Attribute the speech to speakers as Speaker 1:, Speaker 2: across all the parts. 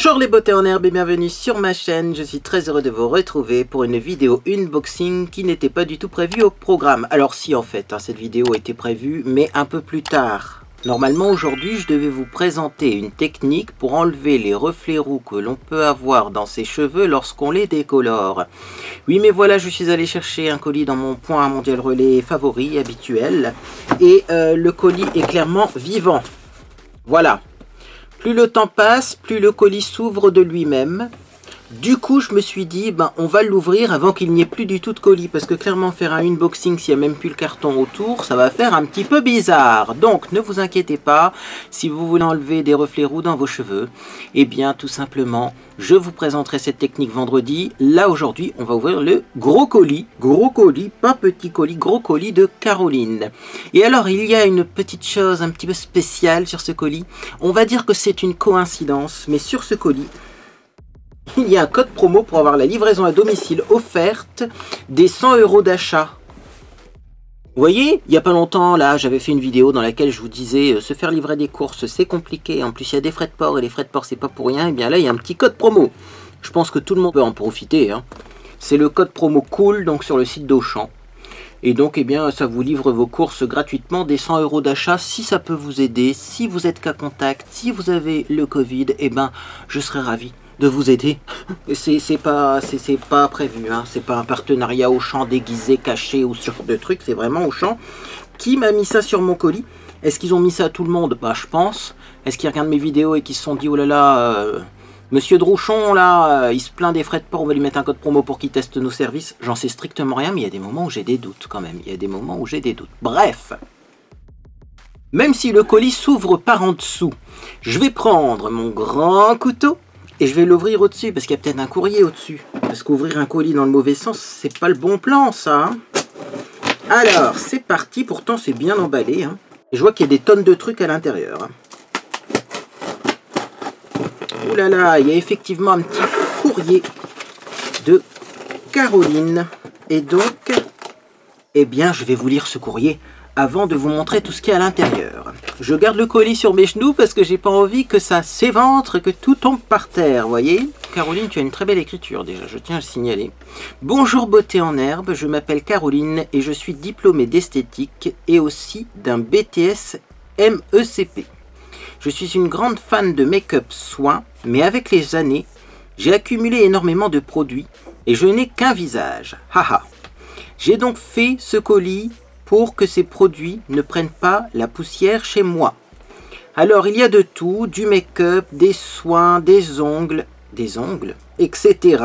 Speaker 1: Bonjour les beautés en herbe et bienvenue sur ma chaîne, je suis très heureux de vous retrouver pour une vidéo unboxing qui n'était pas du tout prévue au programme. Alors si en fait, cette vidéo était prévue mais un peu plus tard. Normalement aujourd'hui je devais vous présenter une technique pour enlever les reflets roux que l'on peut avoir dans ses cheveux lorsqu'on les décolore. Oui mais voilà, je suis allé chercher un colis dans mon point mondial relais favori, habituel. Et le colis est clairement vivant. Voilà. Plus le temps passe, plus le colis s'ouvre de lui-même. Du coup, je me suis dit, on va l'ouvrir avant qu'il n'y ait plus du tout de colis. Parce que clairement, faire un unboxing s'il n'y a même plus le carton autour, ça va faire un petit peu bizarre. Donc, ne vous inquiétez pas, si vous voulez enlever des reflets roux dans vos cheveux, eh bien, tout simplement, je vous présenterai cette technique vendredi. Là, aujourd'hui, on va ouvrir le gros colis, pas petit colis, gros colis de Caroline. Et alors, il y a une petite chose un petit peu spéciale sur ce colis. On va dire que c'est une coïncidence, mais sur ce colis, il y a un code promo pour avoir la livraison à domicile offerte des 100 € d'achat. Vous voyez, il n'y a pas longtemps, là, j'avais fait une vidéo dans laquelle je vous disais se faire livrer des courses, c'est compliqué. En plus, il y a des frais de port et les frais de port, c'est pas pour rien. Et bien là, il y a un petit code promo. Je pense que tout le monde peut en profiter. C'est le code promo COOL, donc sur le site d'Auchan. Et donc, eh bien, ça vous livre vos courses gratuitement, des 100 € d'achat. Si ça peut vous aider, si vous êtes cas contact, si vous avez le Covid, eh ben, je serais ravi de vous aider. C'est pas prévu, c'est pas un partenariat Auchan déguisé, caché ou ce genre de truc, c'est vraiment Auchan qui m'a mis ça sur mon colis. Est-ce qu'ils ont mis ça à tout le monde? Bah je pense. Est-ce qu'ils regardent mes vidéos et qu'ils se sont dit oh là là, Monsieur Drouchon là, il se plaint des frais de port, on va lui mettre un code promo pour qu'il teste nos services? J'en sais strictement rien, mais il y a des moments où j'ai des doutes quand même. Il y a des moments où j'ai des doutes. Bref. Même si le colis s'ouvre par en dessous, je vais prendre mon grand couteau et je vais l'ouvrir au-dessus, parce qu'il y a peut-être un courrier au-dessus. Parce qu'ouvrir un colis dans le mauvais sens, c'est pas le bon plan, ça. Alors, c'est parti. Pourtant, c'est bien emballé. Et je vois qu'il y a des tonnes de trucs à l'intérieur. Ouh là là, il y a effectivement un petit courrier de Caroline. Et donc, eh bien, je vais vous lire ce courrier avant de vous montrer tout ce qu'il y a à l'intérieur. Je garde le colis sur mes genoux parce que j'ai pas envie que ça s'éventre, que tout tombe par terre, voyez. Caroline, tu as une très belle écriture déjà, je tiens à le signaler. Bonjour beauté en herbe, je m'appelle Caroline et je suis diplômée d'esthétique et aussi d'un BTS MECP. Je suis une grande fan de make-up soins, mais avec les années, j'ai accumulé énormément de produits et je n'ai qu'un visage. Haha. J'ai donc fait ce colis pour que ces produits ne prennent pas la poussière chez moi. Alors il y a de tout, du make-up, des soins, des ongles, etc.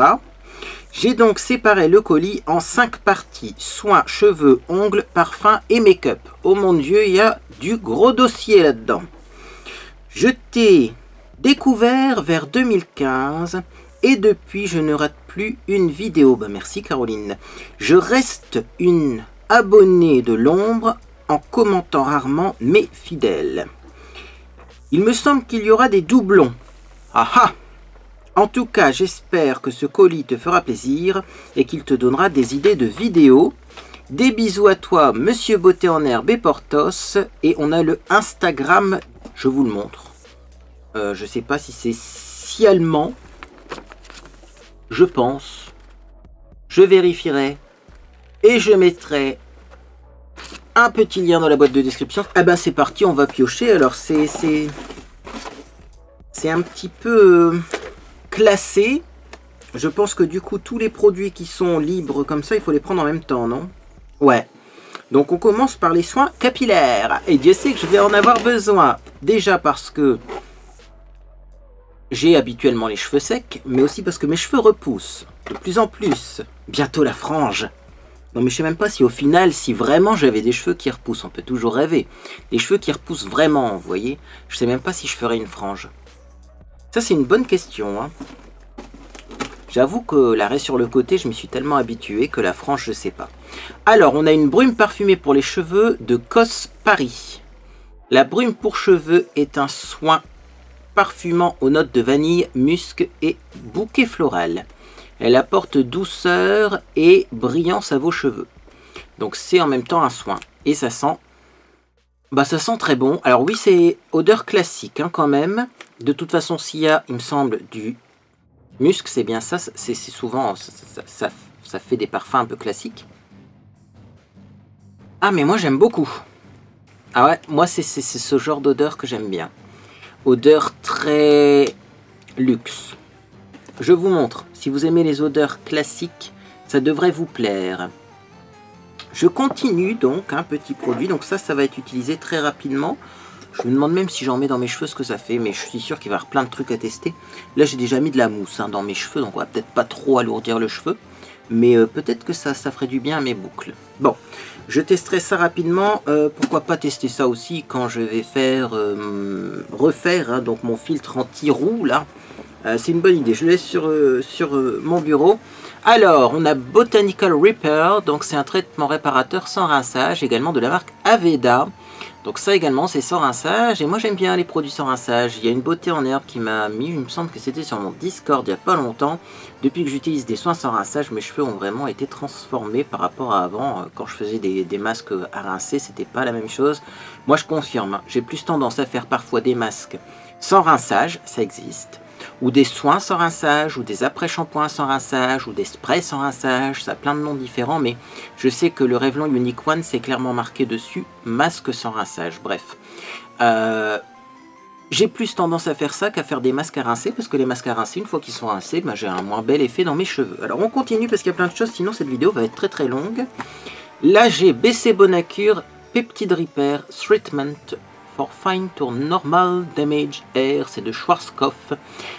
Speaker 1: J'ai donc séparé le colis en 5 parties, soins, cheveux, ongles, parfums et make-up. Oh mon Dieu, il y a du gros dossier là-dedans. Je t'ai découvert vers 2015 et depuis je ne rate plus une vidéo. Merci Caroline. Je reste une abonné de l'ombre en commentant rarement mais fidèle. Il me semble qu'il y aura des doublons. Ah! En tout cas, j'espère que ce colis te fera plaisir et qu'il te donnera des idées de vidéos. Des bisous à toi, Monsieur Beauté en herbe et Portos. Et on a le Instagram, je vous le montre. Je sais pas si c'est si allemand. Je pense. Je vérifierai. Et je mettrai un petit lien dans la boîte de description. Ah ben c'est parti, on va piocher. Alors c'est un petit peu classé. Je pense que du coup tous les produits qui sont libres comme ça, il faut les prendre en même temps, non? Ouais. Donc on commence par les soins capillaires. Et Dieu sait que je vais en avoir besoin. Déjà parce que j'ai habituellement les cheveux secs, mais aussi parce que mes cheveux repoussent de plus en plus. Bientôt la frange. Non mais je sais même pas si au final, si vraiment j'avais des cheveux qui repoussent, on peut toujours rêver. Des cheveux qui repoussent vraiment, vous voyez. Je sais même pas si je ferais une frange. Ça c'est une bonne question. J'avoue que l'arrêt sur le côté, je m'y suis tellement habitué que la frange, je sais pas. Alors, on a une brume parfumée pour les cheveux de Cos Paris. La brume pour cheveux est un soin parfumant aux notes de vanille, musc et bouquet floral. Elle apporte douceur et brillance à vos cheveux. Donc c'est en même temps un soin. Et ça sent Bah ça sent très bon. Alors oui, c'est odeur classique hein, quand même. De toute façon, s'il y a, il me semble, du musc, c'est bien ça. C'est souvent, ça fait des parfums un peu classiques. Ah mais moi j'aime beaucoup. Ah ouais, moi c'est ce genre d'odeur que j'aime bien. Odeur très luxe. Je vous montre. Si vous aimez les odeurs classiques, ça devrait vous plaire. Je continue donc un petit produit. Donc ça va être utilisé très rapidement. Je me demande même si j'en mets dans mes cheveux ce que ça fait. Mais je suis sûr qu'il va y avoir plein de trucs à tester. Là j'ai déjà mis de la mousse hein, dans mes cheveux. Donc on va peut-être pas trop alourdir le cheveu. Mais peut-être que ça ferait du bien à mes boucles. Bon, je testerai ça rapidement. Pourquoi pas tester ça aussi quand je vais refaire hein, donc mon filtre anti-roux là. C'est une bonne idée. Je le laisse sur mon bureau. Alors, on a Botanical Repair. Donc c'est un traitement réparateur sans rinçage. Également de la marque Aveda. Donc ça également c'est sans rinçage. Et moi j'aime bien les produits sans rinçage. Il y a une beauté en herbe qui m'a mis. Il me semble que c'était sur mon Discord il n'y a pas longtemps. Depuis que j'utilise des soins sans rinçage, mes cheveux ont vraiment été transformés par rapport à avant. Quand je faisais des masques à rincer, c'était pas la même chose. Moi je confirme, hein, j'ai plus tendance à faire parfois des masques sans rinçage, ça existe. Ou des soins sans rinçage, ou des après-shampoings sans rinçage, ou des sprays sans rinçage, ça a plein de noms différents, mais je sais que le Revlon Unique One, c'est clairement marqué dessus, masque sans rinçage, bref. J'ai plus tendance à faire ça qu'à faire des masques à rincer, parce que les masques à rincer, une fois qu'ils sont rincés, bah, j'ai un moins bel effet dans mes cheveux. Alors on continue, parce qu'il y a plein de choses, sinon cette vidéo va être très très longue. Là j'ai BC Bonacure Peptide Repair Treatment for Fine to Normal Damage Hair, c'est de Schwarzkopf.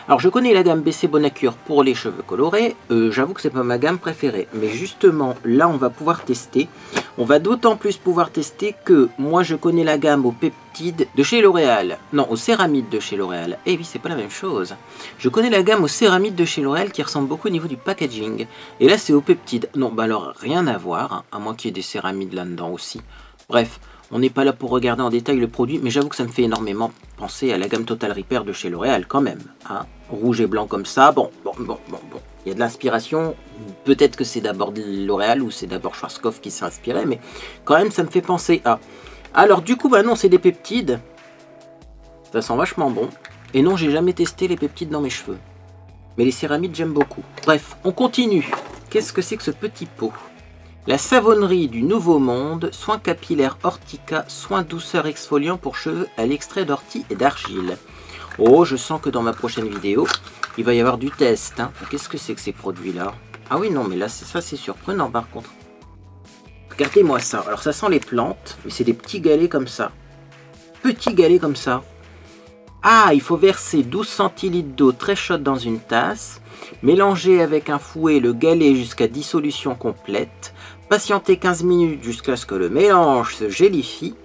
Speaker 1: Alors je connais la gamme BC Bonacure pour les cheveux colorés, j'avoue que c'est pas ma gamme préférée, mais justement là on va pouvoir tester. On va d'autant plus pouvoir tester que moi je connais la gamme aux peptides de chez L'Oréal, non aux céramides de chez L'Oréal, et oui c'est pas la même chose. Je connais la gamme aux céramides de chez L'Oréal qui ressemble beaucoup au niveau du packaging, et là c'est aux peptides. Non bah alors rien à voir, hein, à moins qu'il y ait des céramides là-dedans aussi. Bref. On n'est pas là pour regarder en détail le produit, mais j'avoue que ça me fait énormément penser à la gamme Total Repair de chez L'Oréal quand même. Hein. Rouge et blanc comme ça, bon. Il y a de l'inspiration, peut-être que c'est d'abord L'Oréal ou c'est d'abord Schwarzkopf qui s'est inspiré, mais quand même ça me fait penser à... Alors du coup, bah non, c'est des peptides. Ça sent vachement bon. Et non, j'ai jamais testé les peptides dans mes cheveux. Mais les céramides, j'aime beaucoup. Bref, on continue. Qu'est-ce que c'est que ce petit pot ? La savonnerie du Nouveau Monde, soin capillaire Ortica, soin douceur exfoliant pour cheveux à l'extrait d'ortie et d'argile. Oh, je sens que dans ma prochaine vidéo, il va y avoir du test. Hein. Qu'est-ce que c'est que ces produits-là? Ah oui, non, mais là, ça, c'est surprenant par contre. Regardez-moi ça. Alors, ça sent les plantes, mais c'est des petits galets comme ça. Petits galets comme ça. Ah, il faut verser 12 centilitres d'eau très chaude dans une tasse, mélanger avec un fouet le galet jusqu'à dissolution complète, patienter 15 minutes jusqu'à ce que le mélange se gélifie,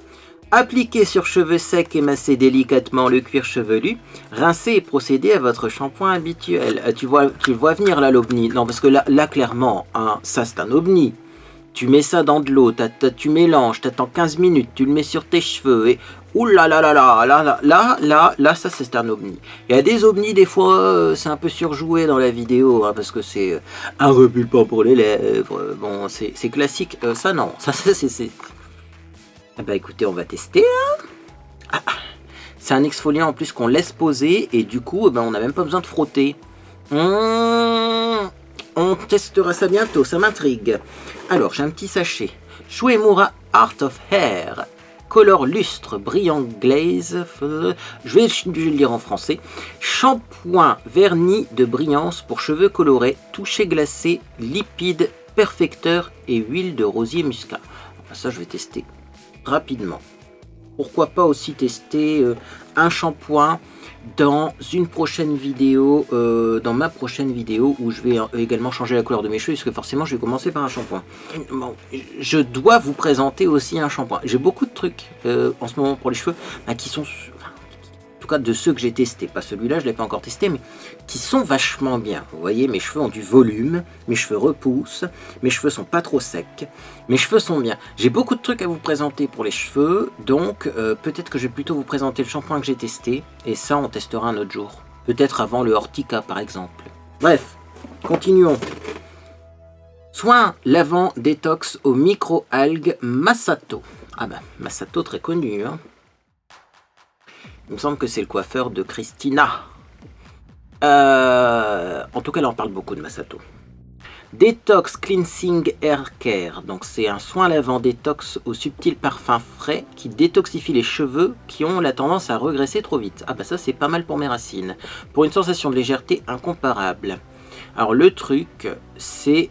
Speaker 1: appliquer sur cheveux secs et masser délicatement le cuir chevelu, rincer et procéder à votre shampoing habituel. Tu le vois venir là l'ovni? Non, parce que là clairement, hein, ça c'est un ovni. Tu mets ça dans de l'eau, tu mélanges, t'attends 15 minutes, tu le mets sur tes cheveux et... Ouh là là là là, là, ça c'est un ovni. Il y a des ovnis, des fois, c'est un peu surjoué dans la vidéo, hein, parce que c'est un repulpant pour les lèvres. Bon, c'est classique. Ça non, ça c'est... Ah bah écoutez, on va tester. Hein. Ah, c'est un exfoliant en plus qu'on laisse poser et du coup, on n'a même pas besoin de frotter. On testera ça bientôt, ça m'intrigue. Alors, j'ai un petit sachet. Shuemura Art of Hair. Color lustre, brillant glaze. Je vais le lire en français. Shampoing vernis de brillance pour cheveux colorés, toucher glacé, lipide, perfecteur et huile de rosier muscat. Ça, je vais tester rapidement. Pourquoi pas aussi tester un shampoing dans une prochaine vidéo, dans ma prochaine vidéo où je vais également changer la couleur de mes cheveux, parce que forcément je vais commencer par un shampoing. Bon, je dois vous présenter aussi un shampoing. J'ai beaucoup de trucs en ce moment pour les cheveux qui sont, en tout cas de ceux que j'ai testés, pas celui-là, je ne l'ai pas encore testé, mais qui sont vachement bien. Vous voyez, mes cheveux ont du volume, mes cheveux repoussent, mes cheveux sont pas trop secs, mes cheveux sont bien. J'ai beaucoup de trucs à vous présenter pour les cheveux, donc peut-être que je vais plutôt vous présenter le shampoing que j'ai testé, et ça on testera un autre jour. Peut-être avant le Ortica par exemple. Bref, continuons. Soin lavant détox aux micro-algues Masato. Ah bah, Masato très connu. Hein. Il me semble que c'est le coiffeur de Christina. En tout cas, là, on parle beaucoup de Masato. Detox Cleansing Hair Care. Donc, c'est un soin lavant détox au subtil parfum frais qui détoxifie les cheveux qui ont la tendance à regresser trop vite. Ah bah ça, c'est pas mal pour mes racines. Pour une sensation de légèreté incomparable. Alors, le truc, c'est...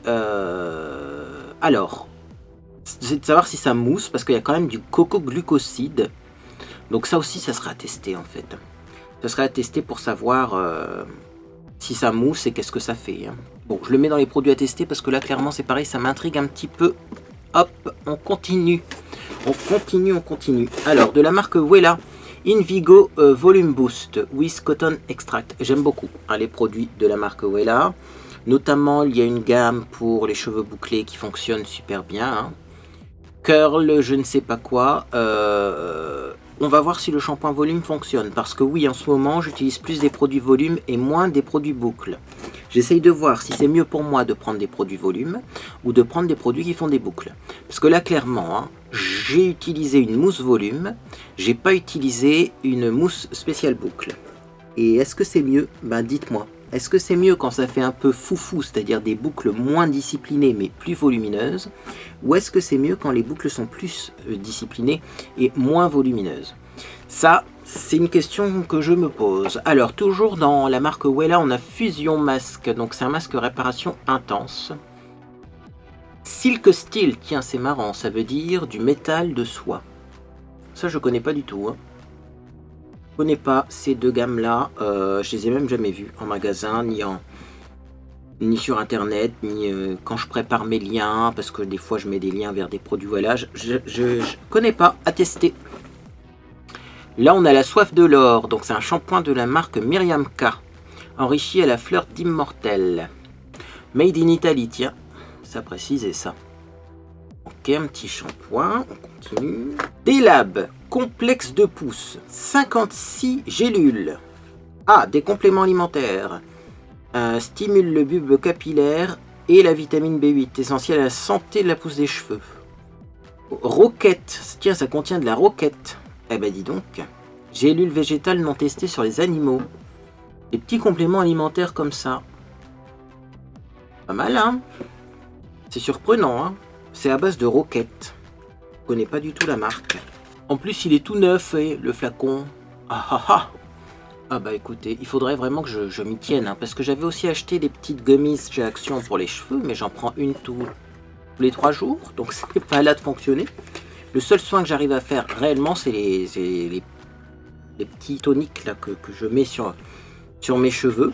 Speaker 1: Alors, c'est de savoir si ça mousse, parce qu'il y a quand même du coco glucoside. Donc ça aussi, ça sera à tester, en fait. Ça sera à tester pour savoir si ça mousse et qu'est-ce que ça fait. Hein. Bon, je le mets dans les produits à tester, parce que là, clairement, c'est pareil, ça m'intrigue un petit peu. Hop, on continue. On continue. Alors, de la marque Wella, Invigo Volume Boost with Cotton Extract. J'aime beaucoup hein, les produits de la marque Wella. Notamment, il y a une gamme pour les cheveux bouclés qui fonctionne super bien. Hein. Curl, je ne sais pas quoi. On va voir si le shampoing volume fonctionne. Parce que oui, en ce moment, j'utilise plus des produits volume et moins des produits boucles. J'essaye de voir si c'est mieux pour moi de prendre des produits volume ou de prendre des produits qui font des boucles. Parce que là, clairement, hein, j'ai utilisé une mousse volume. J'ai pas utilisé une mousse spéciale boucle. Et est-ce que c'est mieux? Ben, dites-moi. Est-ce que c'est mieux quand ça fait un peu foufou, c'est-à-dire des boucles moins disciplinées mais plus volumineuses? Ou est-ce que c'est mieux quand les boucles sont plus disciplinées et moins volumineuses? Ça, c'est une question que je me pose. Alors, toujours dans la marque Wella, on a Fusion Mask. Donc, c'est un masque réparation intense. Silk Steel, tiens, c'est marrant, ça veut dire du métal de soie. Ça, je connais pas du tout, hein. Je connais pas ces deux gammes là, je les ai même jamais vues en magasin, ni sur internet, ni quand je prépare mes liens, parce que des fois je mets des liens vers des produits, voilà, je connais pas, à tester. Là on a la soif de l'or, donc c'est un shampoing de la marque Myriam K, enrichi à la fleur d'immortel. Made in Italy, tiens, ça précisait ça. Ok, un petit shampoing, on continue. Delab, complexe de pouce, 56 gélules. Ah, des compléments alimentaires. Stimule le bulbe capillaire et la vitamine B8, essentielle à la santé de la pousse des cheveux. Roquette, tiens, ça contient de la roquette. Eh ben dis donc, gélules végétales non testées sur les animaux. Des petits compléments alimentaires comme ça. Pas mal, hein? C'est surprenant, hein? C'est à base de roquette. Je connais pas du tout la marque. En plus, il est tout neuf, et le flacon. Ah ah ah! Ah bah écoutez, il faudrait vraiment que je m'y tienne, hein, parce que j'avais aussi acheté des petites gummies chez Action pour les cheveux, mais j'en prends une tous les 3 jours, donc c'est pas là de fonctionner. Le seul soin que j'arrive à faire réellement, c'est les petits toniques là, que je mets sur mes cheveux.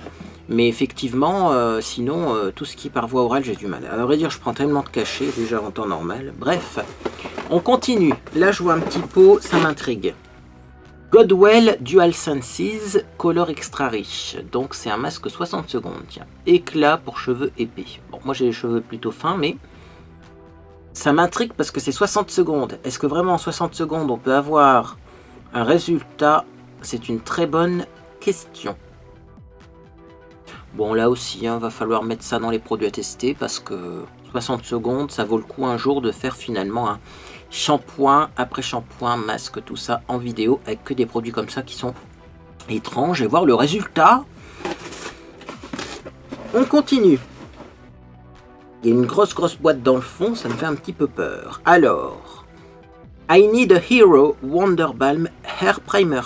Speaker 1: Mais effectivement, sinon, tout ce qui est par voie orale, j'ai du mal. À vrai dire, je prends tellement de cachets, déjà en temps normal. Bref, on continue. Là, je vois un petit pot, ça m'intrigue. Godwell Dual Senses Color Extra Rich. Donc, c'est un masque 60 secondes. Tiens, éclat pour cheveux épais. Bon, moi, j'ai les cheveux plutôt fins, mais ça m'intrigue parce que c'est 60 secondes. Est-ce que vraiment en 60 secondes, on peut avoir un résultat? C'est une très bonne question. Bon, là aussi, hein, va falloir mettre ça dans les produits à tester parce que 60 secondes, ça vaut le coup un jour de faire finalement un shampoing après shampoing, masque, tout ça en vidéo avec que des produits comme ça qui sont étranges et voir le résultat. On continue. Il y a une grosse boîte dans le fond, ça me fait un petit peu peur. Alors, I Need a Hero Wonder Balm Hair Primer.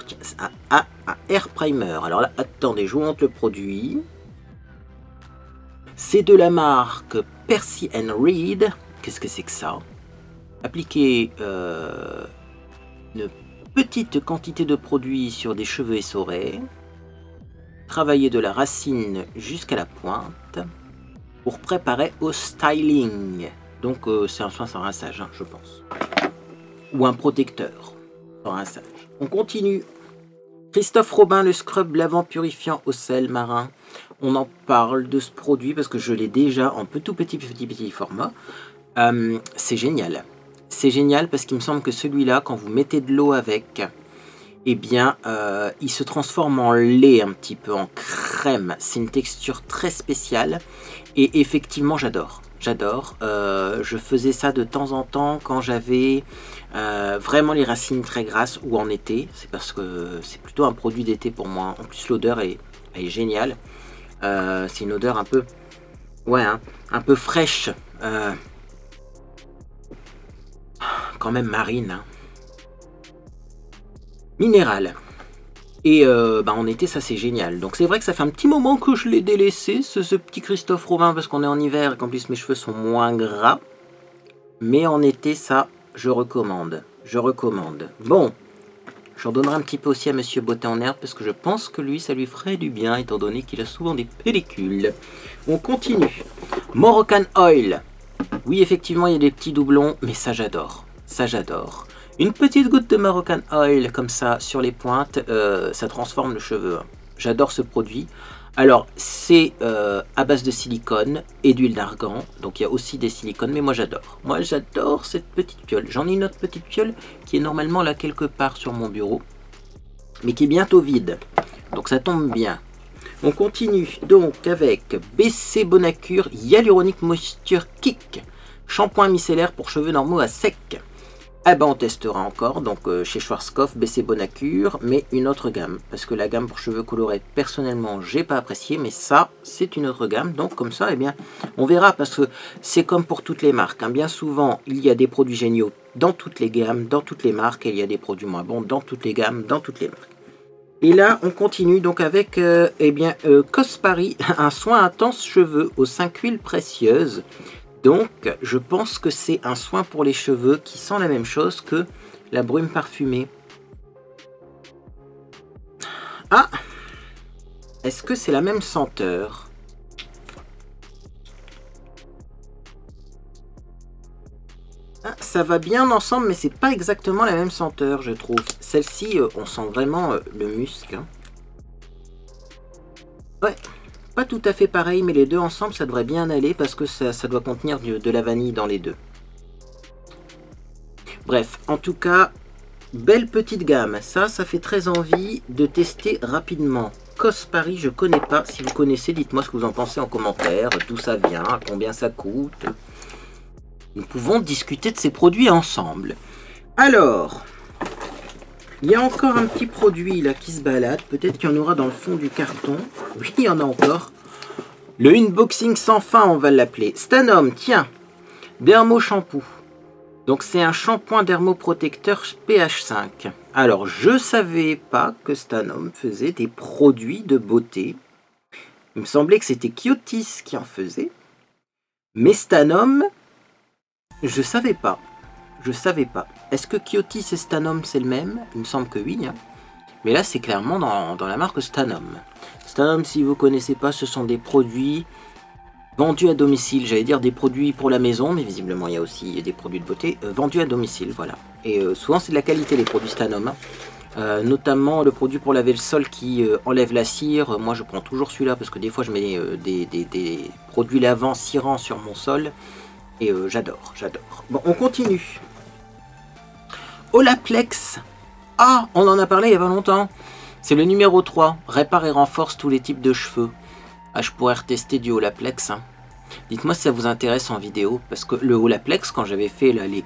Speaker 1: Un Hair Primer. Alors là, attendez, je vous montre le produit. C'est de la marque Percy & Reed. Qu'est-ce que c'est que ça? Appliquer une petite quantité de produit sur des cheveux essorés. Travailler de la racine jusqu'à la pointe. Pour préparer au styling. Donc c'est un soin sans rinçage, hein, je pense. Ou un protecteur sans rinçage. On continue. Christophe Robin, le scrub lavant purifiant au sel marin. On en parle de ce produit parce que je l'ai déjà en tout petit format. C'est génial. C'est génial parce qu'il me semble que celui-là, quand vous mettez de l'eau avec, eh bien, il se transforme en lait un petit peu, en crème. C'est une texture très spéciale et effectivement, j'adore. J'adore. Je faisais ça de temps en temps quand j'avais vraiment les racines très grasses ou en été. C'est parce que c'est plutôt un produit d'été pour moi. En plus, l'odeur est géniale. C'est une odeur un peu... Ouais, hein, un peu fraîche. Quand même marine. Hein. Minérale. Et en été, ça c'est génial. Donc c'est vrai que ça fait un petit moment que je l'ai délaissé, ce petit Christophe Robin, parce qu'on est en hiver et qu'en plus mes cheveux sont moins gras. Mais en été, ça, je recommande. Je recommande. Bon, j'en donnerai un petit peu aussi à Monsieur Beauté en herbe, parce que je pense que lui, ça lui ferait du bien, étant donné qu'il a souvent des pellicules. On continue. Moroccan Oil. Oui, effectivement, il y a des petits doublons, mais ça j'adore. Ça j'adore. Une petite goutte de Moroccan Oil comme ça sur les pointes, ça transforme le cheveu. J'adore ce produit. Alors c'est à base de silicone et d'huile d'argan, donc il y a aussi des silicones, mais moi j'adore. Moi j'adore cette petite piole. J'en ai une autre petite piole qui est normalement là quelque part sur mon bureau, mais qui est bientôt vide. Donc ça tombe bien. On continue donc avec BC Bonacure Hyaluronic Moisture Kick. Shampoing micellaire pour cheveux normaux à sec. Ah ben on testera encore, donc chez Schwarzkopf, BC Bonacure, mais une autre gamme. Parce que la gamme pour cheveux colorés, personnellement, j'ai pas apprécié, mais ça, c'est une autre gamme. Donc comme ça, eh bien, on verra, parce que c'est comme pour toutes les marques. Hein. Bien souvent, il y a des produits géniaux dans toutes les gammes, dans toutes les marques, et il y a des produits moins bons dans toutes les gammes, dans toutes les marques. Et là, on continue donc avec Cospari, un soin intense cheveux aux 5 huiles précieuses. Donc, je pense que c'est un soin pour les cheveux qui sent la même chose que la brume parfumée. Ah! Est-ce que c'est la même senteur? Ah, ça va bien ensemble, mais c'est pas exactement la même senteur, je trouve. Celle-ci, on sent vraiment le musc. Hein. Ouais. Pas tout à fait pareil, mais les deux ensemble, ça devrait bien aller parce que ça doit contenir de la vanille dans les deux. Bref, en tout cas, belle petite gamme. Ça fait très envie de tester rapidement. Cospari, je connais pas. Si vous connaissez, dites-moi ce que vous en pensez en commentaire. D'où ça vient, combien ça coûte. Nous pouvons discuter de ces produits ensemble. Alors... il y a encore un petit produit là qui se balade. Peut-être qu'il y en aura dans le fond du carton. Oui, il y en a encore. Le unboxing sans fin, on va l'appeler. Stanum, tiens. Dermo Shampoo. Donc c'est un shampoing dermoprotecteur pH 5. Alors je savais pas que Stanum faisait des produits de beauté. Il me semblait que c'était Kyotis qui en faisait. Mais Stanum, je savais pas. Je savais pas. Est-ce que Kyotis et Stanum c'est le même? Il me semble que oui. Hein. Mais là c'est clairement dans la marque Stanum. Stanum, si vous connaissez pas, ce sont des produits vendus à domicile. J'allais dire des produits pour la maison, mais visiblement il y a aussi des produits de beauté vendus à domicile. Voilà. Et souvent c'est de la qualité les produits Stanum. Hein. Notamment le produit pour laver le sol qui enlève la cire. Moi je prends toujours celui-là parce que des fois je mets des produits lavants cirants sur mon sol. Et j'adore, j'adore. Bon, on continue. Olaplex. Ah, on en a parlé il y a pas longtemps. C'est le numéro 3. Répare et renforce tous les types de cheveux. Ah, je pourrais retester du Olaplex. Hein. Dites-moi si ça vous intéresse en vidéo. Parce que le Olaplex, quand j'avais fait là, les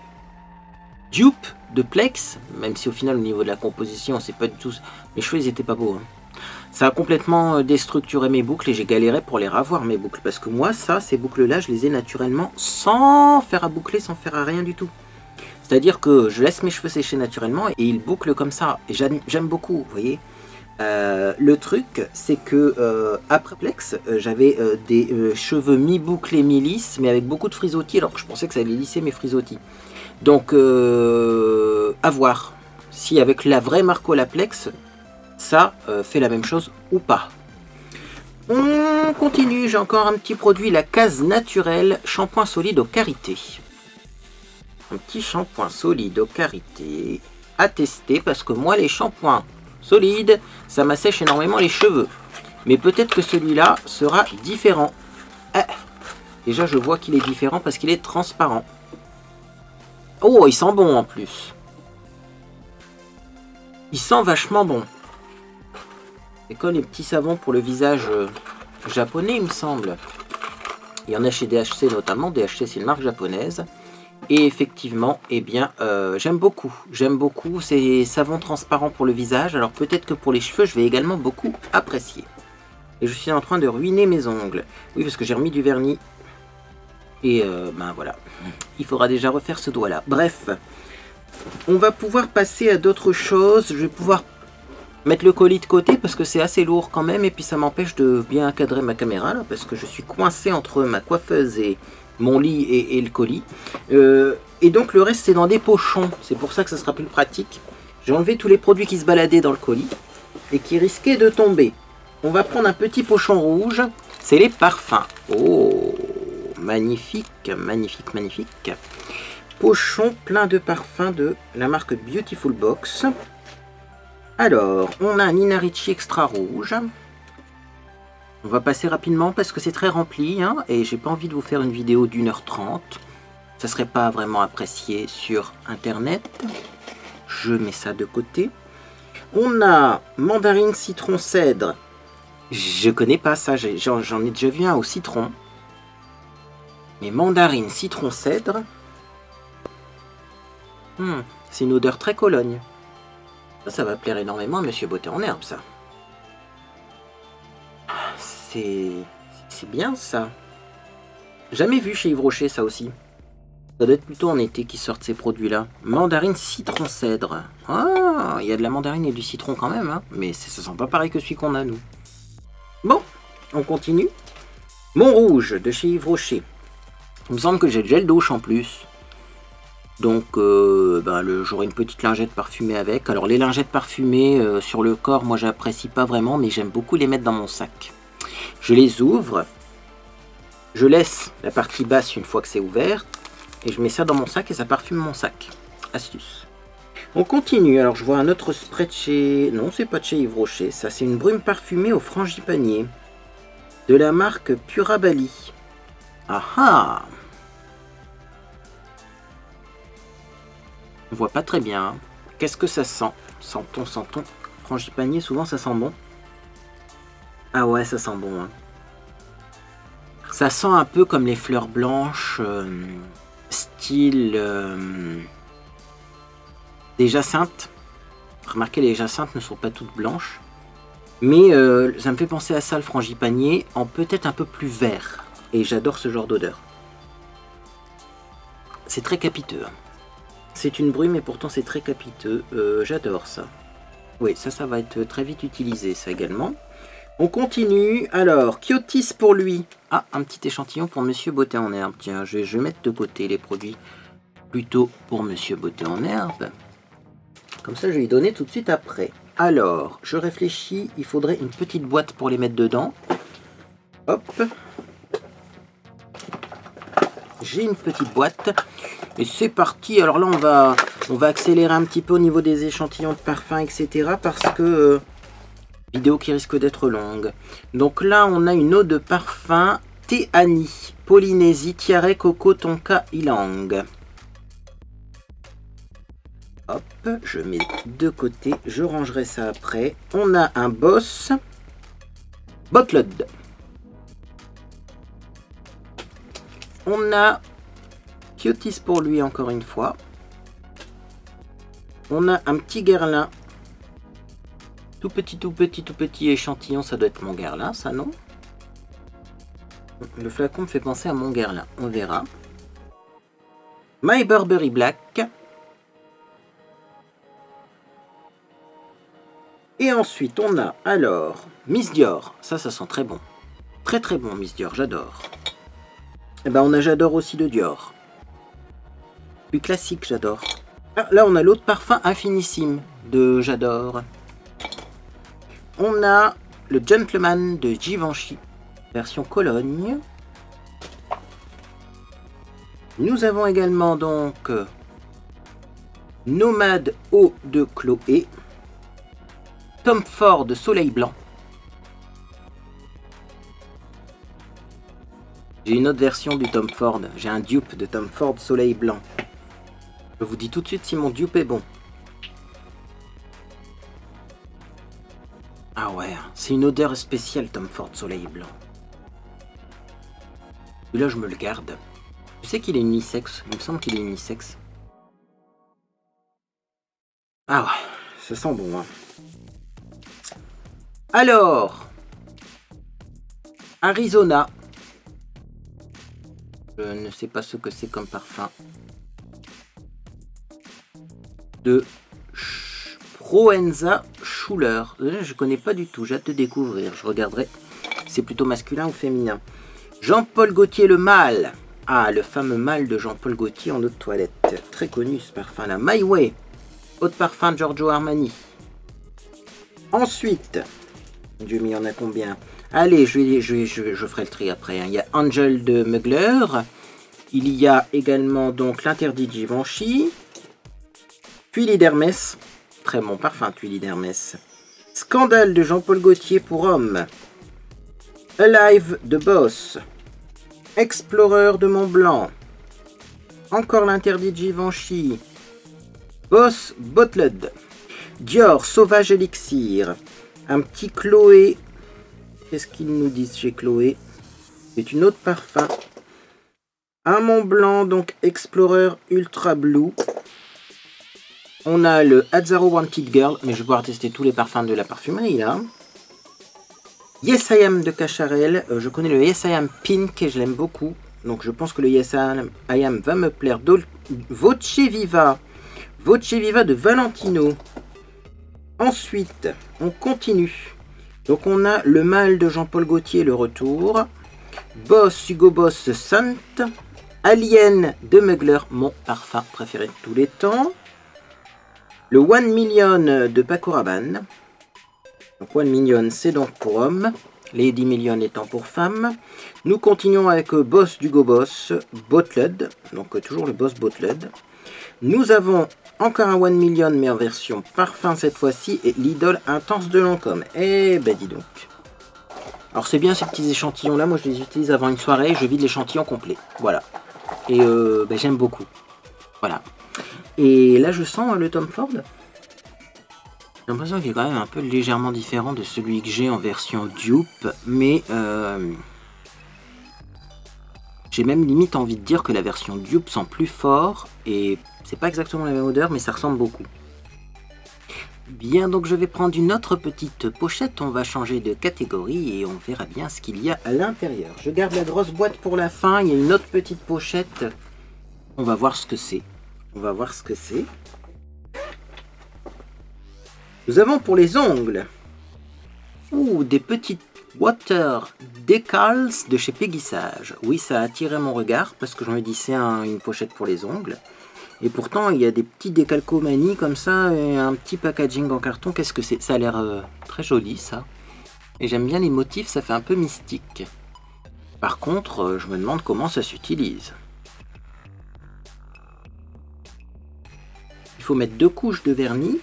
Speaker 1: dupes de Plex, même si au final au niveau de la composition, c'est pas du tout... mes cheveux, ils étaient pas beaux. Hein. Ça a complètement déstructuré mes boucles et j'ai galéré pour les ravoir mes boucles. Parce que moi, ces boucles-là, je les ai naturellement sans faire à boucler, sans faire à rien du tout. C'est-à-dire que je laisse mes cheveux sécher naturellement et ils bouclent comme ça. Et j'aime beaucoup, vous voyez. Le truc, c'est que après Plex, j'avais des cheveux mi-bouclés, mi-lisses, mais avec beaucoup de frisottis. Alors que je pensais que ça allait lisser mes frisottis. Donc, à voir. Si avec la vraie marque Olaplex... ça fait la même chose ou pas. On continue, j'ai encore un petit produit, la Case Naturelle, shampoing solide aux carités. Un petit shampoing solide aux carités à tester parce que moi les shampoings solides, ça m'assèche énormément les cheveux. Mais peut-être que celui-là sera différent. Ah, déjà je vois qu'il est différent parce qu'il est transparent. Oh, il sent bon en plus. Il sent vachement bon. C'est comme les petits savons pour le visage japonais, il me semble. Il y en a chez DHC notamment. DHC, c'est une marque japonaise. Et effectivement, eh bien, j'aime beaucoup. J'aime beaucoup ces savons transparents pour le visage. Alors peut-être que pour les cheveux, je vais également beaucoup apprécier. Et je suis en train de ruiner mes ongles. Oui, parce que j'ai remis du vernis. Et ben voilà. Il faudra déjà refaire ce doigt-là. Bref. On va pouvoir passer à d'autres choses. Je vais pouvoir mettre le colis de côté parce que c'est assez lourd quand même. Et puis ça m'empêche de bien encadrer ma caméra là. Parce que je suis coincé entre ma coiffeuse et mon lit et le colis. Et donc le reste c'est dans des pochons. C'est pour ça que ça sera plus pratique. J'ai enlevé tous les produits qui se baladaient dans le colis. Et qui risquaient de tomber. On va prendre un petit pochon rouge. C'est les parfums. Oh, magnifique, magnifique, magnifique. Pochon plein de parfums de la marque Beautiful Box. Alors, on a un Nina Ricci extra rouge. On va passer rapidement parce que c'est très rempli. Hein, et j'ai pas envie de vous faire une vidéo d'1h30. Ça serait pas vraiment apprécié sur internet. Je mets ça de côté. On a mandarine citron cèdre. Je connais pas ça, j'en ai déjà vu un au citron. Mais mandarine citron cèdre. C'est une odeur très Cologne. Ça va plaire énormément à Monsieur Beauté en Herbe, ça. C'est bien, ça. Jamais vu chez Yves Rocher, ça aussi. Ça doit être plutôt en été qu'ils sortent ces produits-là. Mandarine citron cèdre. Ah, il y a de la mandarine et du citron quand même, hein. Mais ça sent pas pareil que celui qu'on a, nous. Bon, on continue. Montrouge, de chez Yves Rocher. Il me semble que j'ai le gel douche en plus. Donc, j'aurai une petite lingette parfumée avec. Alors, les lingettes parfumées sur le corps, moi, j'apprécie pas vraiment, mais j'aime beaucoup les mettre dans mon sac. Je les ouvre. Je laisse la partie basse une fois que c'est ouvert. Et je mets ça dans mon sac et ça parfume mon sac. Astuce. On continue. Alors, je vois un autre spray de chez... Non, c'est pas de chez Yves Rocher. Ça, c'est une brume parfumée au frangipanier. De la marque Purabali. Ah ah! On voit pas très bien. Hein. Qu'est-ce que ça sent? Sent-on, sent-on. Frangipanier, souvent ça sent bon. Ah ouais, ça sent bon. Hein. Ça sent un peu comme les fleurs blanches, style des jacinthes. Remarquez, les jacinthes ne sont pas toutes blanches. Mais ça me fait penser à ça, le frangipanier, en peut-être un peu plus vert. Et j'adore ce genre d'odeur. C'est très capiteux. Hein. C'est une brume et pourtant c'est très capiteux. J'adore ça. Oui, ça va être très vite utilisé, ça également. On continue. Alors, Kyotis pour lui. Ah, un petit échantillon pour Monsieur Beauté en Herbe. Tiens, je vais mettre de côté les produits plutôt pour Monsieur Beauté en Herbe. Comme ça, je vais lui donner tout de suite après. Alors, je réfléchis. Il faudrait une petite boîte pour les mettre dedans. Hop. J'ai une petite boîte. Et c'est parti. Alors là, on va accélérer un petit peu au niveau des échantillons de parfum, etc. Parce que... vidéo qui risque d'être longue. Donc là, on a une eau de parfum Thé Annie, Polynésie, Tiare, Coco, Tonka, Ilang. Hop, je mets de côté. Je rangerai ça après. On a un Boss Bottled. On a Kyotis pour lui encore une fois. On a un petit Guerlain. Tout petit échantillon. Ça doit être mon Guerlain, ça, non? Le flacon me fait penser à mon Guerlain. On verra. My Burberry Black. Et ensuite, on a alors Miss Dior. Ça sent très bon. Très très bon, Miss Dior. J'adore. Et ben, on a J'adore aussi de Dior. Plus classique, J'adore. Ah, là, on a l'autre parfum Infinissime de J'adore. On a le Gentleman de Givenchy, version Cologne. Nous avons également donc Nomade Eau de Chloé, Tom Ford Soleil Blanc. J'ai une autre version du Tom Ford. J'ai un dupe de Tom Ford Soleil Blanc. Je vous dis tout de suite si mon dupe est bon. Ah ouais, c'est une odeur spéciale Tom Ford Soleil Blanc. Celui-là, je me le garde. Je sais qu'il est unisexe. Il me semble qu'il est unisexe. Ah ouais, ça sent bon. Hein. Alors, Arizona. Je ne sais pas ce que c'est comme parfum. De Proenza Schuller. Je connais pas du tout, j'ai hâte de découvrir. Je regarderai. C'est plutôt masculin ou féminin. Jean-Paul Gaultier le mâle. Ah, le fameux mâle de Jean-Paul Gaultier en eau de toilette. Très connu ce parfum-là. My Way. Eau de parfum de Giorgio Armani. Ensuite, Dieu, mais il y en a combien? Allez, je ferai le tri après. Hein. Il y a Angel de Mugler. Il y a également donc l'interdit de Givenchy. Tuiles d'Hermès. Très bon parfum, Tuiles d'Hermès. Scandale de Jean-Paul Gaultier pour homme. Alive de Boss. Explorer de Montblanc. Encore l'interdit de Givenchy. Boss Bottled. Dior Sauvage Elixir. Un petit Chloé. Qu'est-ce qu'ils nous disent chez Chloé? C'est une autre parfum. Un Montblanc, donc Explorer Ultra Blue. On a le Azzaro Wanted Girl, mais je vais pouvoir tester tous les parfums de la parfumerie là. Yes I Am de Cacharel. Je connais le Yes I Am Pink et je l'aime beaucoup. Donc je pense que le Yes I Am va me plaire. Voce Viva. Voce Viva de Valentino. Ensuite, on continue. Donc on a le mâle de Jean-Paul Gaultier, le retour. Boss Hugo Boss Sant. Alien de Mugler, mon parfum préféré de tous les temps. Le 1 Million de Paco Rabanne. Donc 1 Million, c'est donc pour hommes. Les 10 millions étant pour femmes. Nous continuons avec Boss d'Hugo Boss, Bottled. Donc toujours le Boss Bottled. Nous avons encore un 1 Million, mais en version parfum cette fois-ci. Et l'idole intense de Lancôme. Eh ben dis donc. Alors c'est bien ces petits échantillons là. Moi je les utilise avant une soirée. Je vide l'échantillon complet. Voilà. Et ben, j'aime beaucoup. Voilà. Et là je sens le Tom Ford. J'ai l'impression qu'il est quand même un peu légèrement différent de celui que j'ai en version dupe, mais j'ai même limite envie de dire que la version dupe sent plus fort, et c'est pas exactement la même odeur, mais ça ressemble beaucoup. Bien, donc je vais prendre une autre petite pochette, on va changer de catégorie et on verra bien ce qu'il y a à l'intérieur. Je garde la grosse boîte pour la fin, il y a une autre petite pochette, on va voir ce que c'est. On va voir ce que c'est. Nous avons pour les ongles des petites water decals de chez Peggy Sage. Oui, ça a attiré mon regard parce que je me dis c'est une pochette pour les ongles. Et pourtant, il y a des petits décalcomanies comme ça et un petit packaging en carton. Qu'est-ce que c'est? Ça a l'air très joli, ça. Et j'aime bien les motifs, ça fait un peu mystique. Par contre, je me demande comment ça s'utilise. Il faut mettre 2 couches de vernis.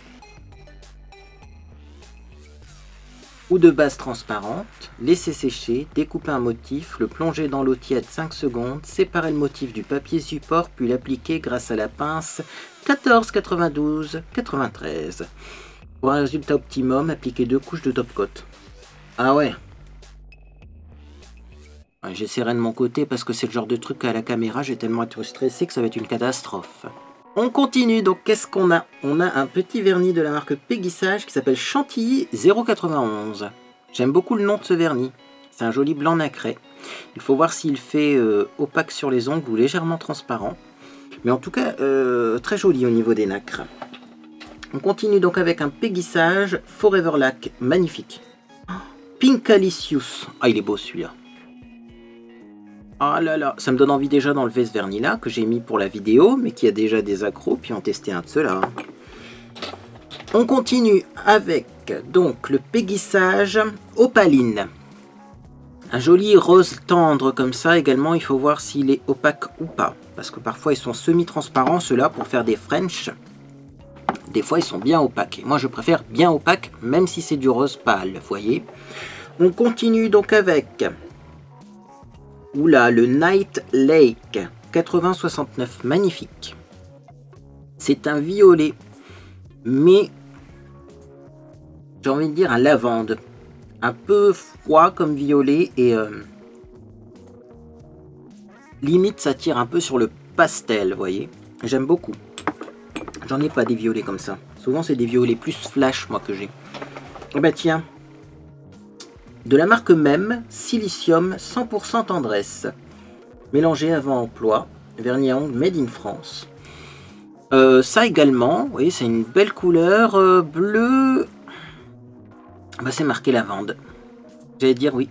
Speaker 1: Ou de base transparente, laisser sécher, découper un motif, le plonger dans l'eau tiède 5 secondes, séparer le motif du papier support, puis l'appliquer grâce à la pince 14, 92, 93. Pour un résultat optimum, appliquez 2 couches de top coat. Ah ouais. J'essaierai de mon côté parce que c'est le genre de truc à la caméra, j'ai tellement été stressé que ça va être une catastrophe. On continue, donc qu'est-ce qu'on a? On a un petit vernis de la marque Peggy Sage qui s'appelle Chantilly 091. J'aime beaucoup le nom de ce vernis. C'est un joli blanc nacré. Il faut voir s'il fait opaque sur les ongles ou légèrement transparent. Mais en tout cas, très joli au niveau des nacres. On continue donc avec un Peggy Sage Forever Lac, magnifique. Pinkalicious. Ah, il est beau celui-là. Ah là là, ça me donne envie déjà d'enlever ce vernis là que j'ai mis pour la vidéo, mais qui a déjà des accros, puis on testait un de ceux-là. On continue avec donc le Peggy Sage Opaline. Un joli rose tendre comme ça, également il faut voir s'il est opaque ou pas, parce que parfois ils sont semi-transparents ceux-là pour faire des French. Des fois ils sont bien opaques. Moi je préfère bien opaque, même si c'est du rose pâle, vous voyez. On continue donc avec... Oula, le Night Lake 8069, magnifique. C'est un violet, mais j'ai envie de dire un lavande. Un peu froid comme violet et Limite, ça tire un peu sur le pastel, vous voyez. J'aime beaucoup. J'en ai pas des violets comme ça. Souvent, c'est des violets plus flash, moi, que j'ai. Eh ben, tiens. De la marque même, Silicium 100% tendresse. Mélangé avant emploi. Vernis à ongles made in France. Ça également, vous voyez, c'est une belle couleur. Bleu. Bah, c'est marqué lavande. J'allais dire oui.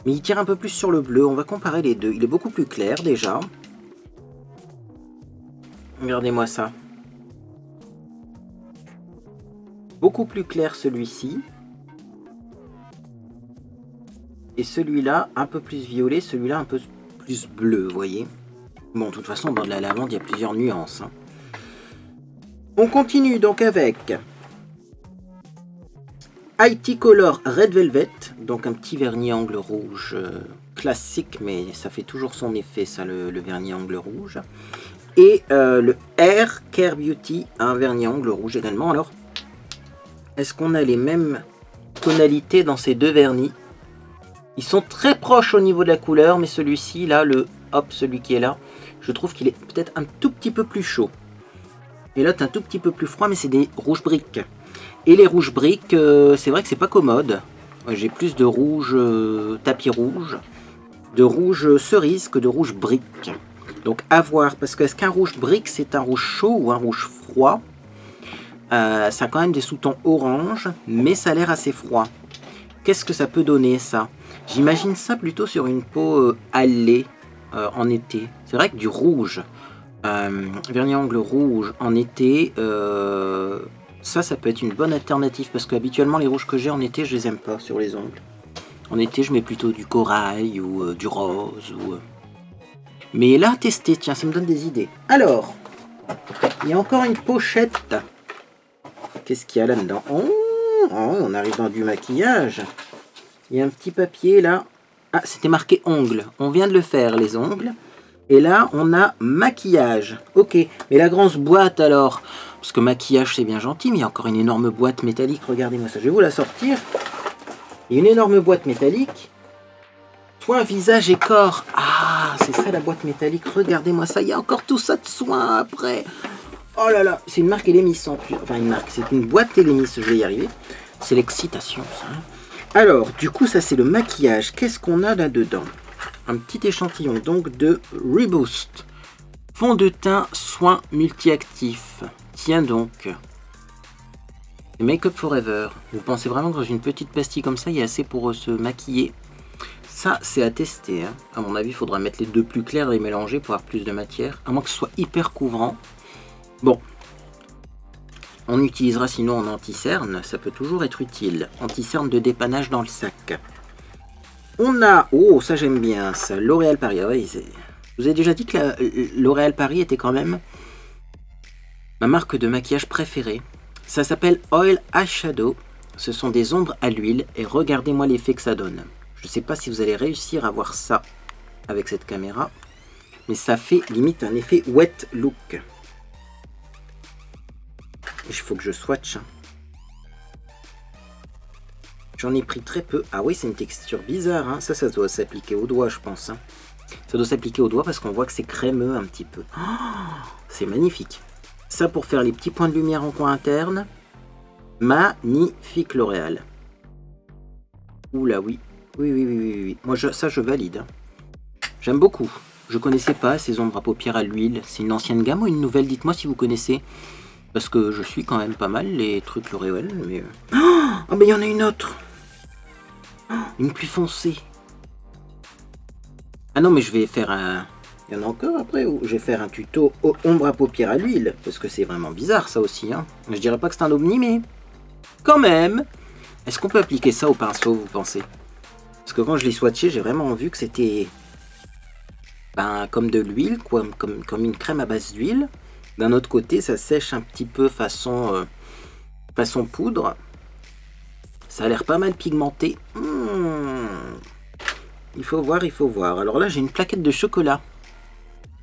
Speaker 1: Mais il tire un peu plus sur le bleu. On va comparer les deux. Il est beaucoup plus clair déjà. Regardez-moi ça. Beaucoup plus clair celui-ci. Et celui-là un peu plus violet. Celui-là un peu plus bleu, vous voyez. Bon, de toute façon, dans de la lavande, il y a plusieurs nuances. Hein. On continue donc avec IT Color Red Velvet, donc un petit vernis angle rouge classique, mais ça fait toujours son effet, ça, le vernis angle rouge. Et le Air Care Beauty, un vernis angle rouge également. Alors, est-ce qu'on a les mêmes tonalités dans ces deux vernis? Ils sont très proches au niveau de la couleur, mais celui-ci, là, celui qui est là, je trouve qu'il est peut-être un tout petit peu plus chaud. Et l'autre un tout petit peu plus froid, mais c'est des rouges briques. Et les rouges briques, c'est vrai que c'est pas commode. J'ai plus de rouge tapis rouge, de rouge cerise que de rouge brique. Donc à voir, parce que est-ce qu'un rouge brique c'est un rouge chaud ou un rouge froid? Ça a quand même des sous-tons orange, mais ça a l'air assez froid. Qu'est-ce que ça peut donner ça? J'imagine ça plutôt sur une peau hâlée en été. C'est vrai que du rouge, vernis angle rouge en été, ça peut être une bonne alternative parce qu'habituellement les rouges que j'ai en été, je les aime pas sur les ongles. En été, je mets plutôt du corail ou du rose. Mais là, tester, tiens, ça me donne des idées. Alors, il y a encore une pochette. Qu'est-ce qu'il y a là-dedans? Oh, on arrive dans du maquillage. Il y a un petit papier là. Ah, c'était marqué ongles. On vient de le faire, les ongles. Et là, on a maquillage. Ok, mais la grosse boîte alors? Parce que maquillage, c'est bien gentil, mais il y a encore une énorme boîte métallique. Regardez-moi ça, je vais vous la sortir. Il y a une énorme boîte métallique. Soin, visage et corps. Ah, c'est ça la boîte métallique. Regardez-moi ça, il y a encore tout ça de soins après. Oh là là, c'est une marque Elemis en plus. Enfin, une marque, c'est une boîte Elemis, je vais y arriver. C'est l'excitation, ça. Alors, du coup, ça c'est le maquillage. Qu'est-ce qu'on a là-dedans? Un petit échantillon donc de Reboost. Fond de teint soin multi-actif. Tiens donc. Make Up Forever. Vous pensez vraiment que dans une petite pastille comme ça, il y a assez pour se maquiller? Ça, c'est à tester. Hein. À mon avis, il faudra mettre les deux plus clairs et les mélanger pour avoir plus de matière. À moins que ce soit hyper couvrant. Bon. On utilisera sinon en anti-cerne. Ça peut toujours être utile. Anti-cerne de dépannage dans le sac. On a... Oh, ça j'aime bien. Ça, L'Oréal Paris. Ah ouais, je vous ai déjà dit que L'Oréal Paris était quand même ma marque de maquillage préférée. Ça s'appelle Oil Eyeshadow. Ce sont des ombres à l'huile. Et regardez-moi l'effet que ça donne. Je ne sais pas si vous allez réussir à voir ça avec cette caméra. Mais ça fait limite un effet wet look. Il faut que je swatch. J'en ai pris très peu. Ah oui, c'est une texture bizarre. Hein. Ça doit s'appliquer au doigt, je pense. Hein. Ça doit s'appliquer au doigt parce qu'on voit que c'est crémeux un petit peu. Oh, c'est magnifique. Ça pour faire les petits points de lumière en coin interne. Magnifique L'Oréal. Oula, oui. Oui. Moi, ça, je valide. Hein. J'aime beaucoup. Je connaissais pas ces ombres à paupières à l'huile. C'est une ancienne gamme ou une nouvelle? Dites-moi si vous connaissez. Parce que je suis quand même pas mal les trucs L'Oréal. Mais... Oh, mais il y en a une autre. Une plus foncée. Ah non, mais je vais faire un... Il y en a encore après où je vais faire un tuto ombre à paupières à l'huile. Parce que c'est vraiment bizarre ça aussi. Hein. Je dirais pas que c'est un ovni, mais... Quand même. Est-ce qu'on peut appliquer ça au pinceau, vous pensez? Parce que quand je l'ai swatché, j'ai vraiment vu que c'était... Ben, comme de l'huile, comme une crème à base d'huile. D'un autre côté, ça sèche un petit peu façon poudre. Ça a l'air pas mal pigmenté. Il faut voir. Alors là, j'ai une plaquette de chocolat.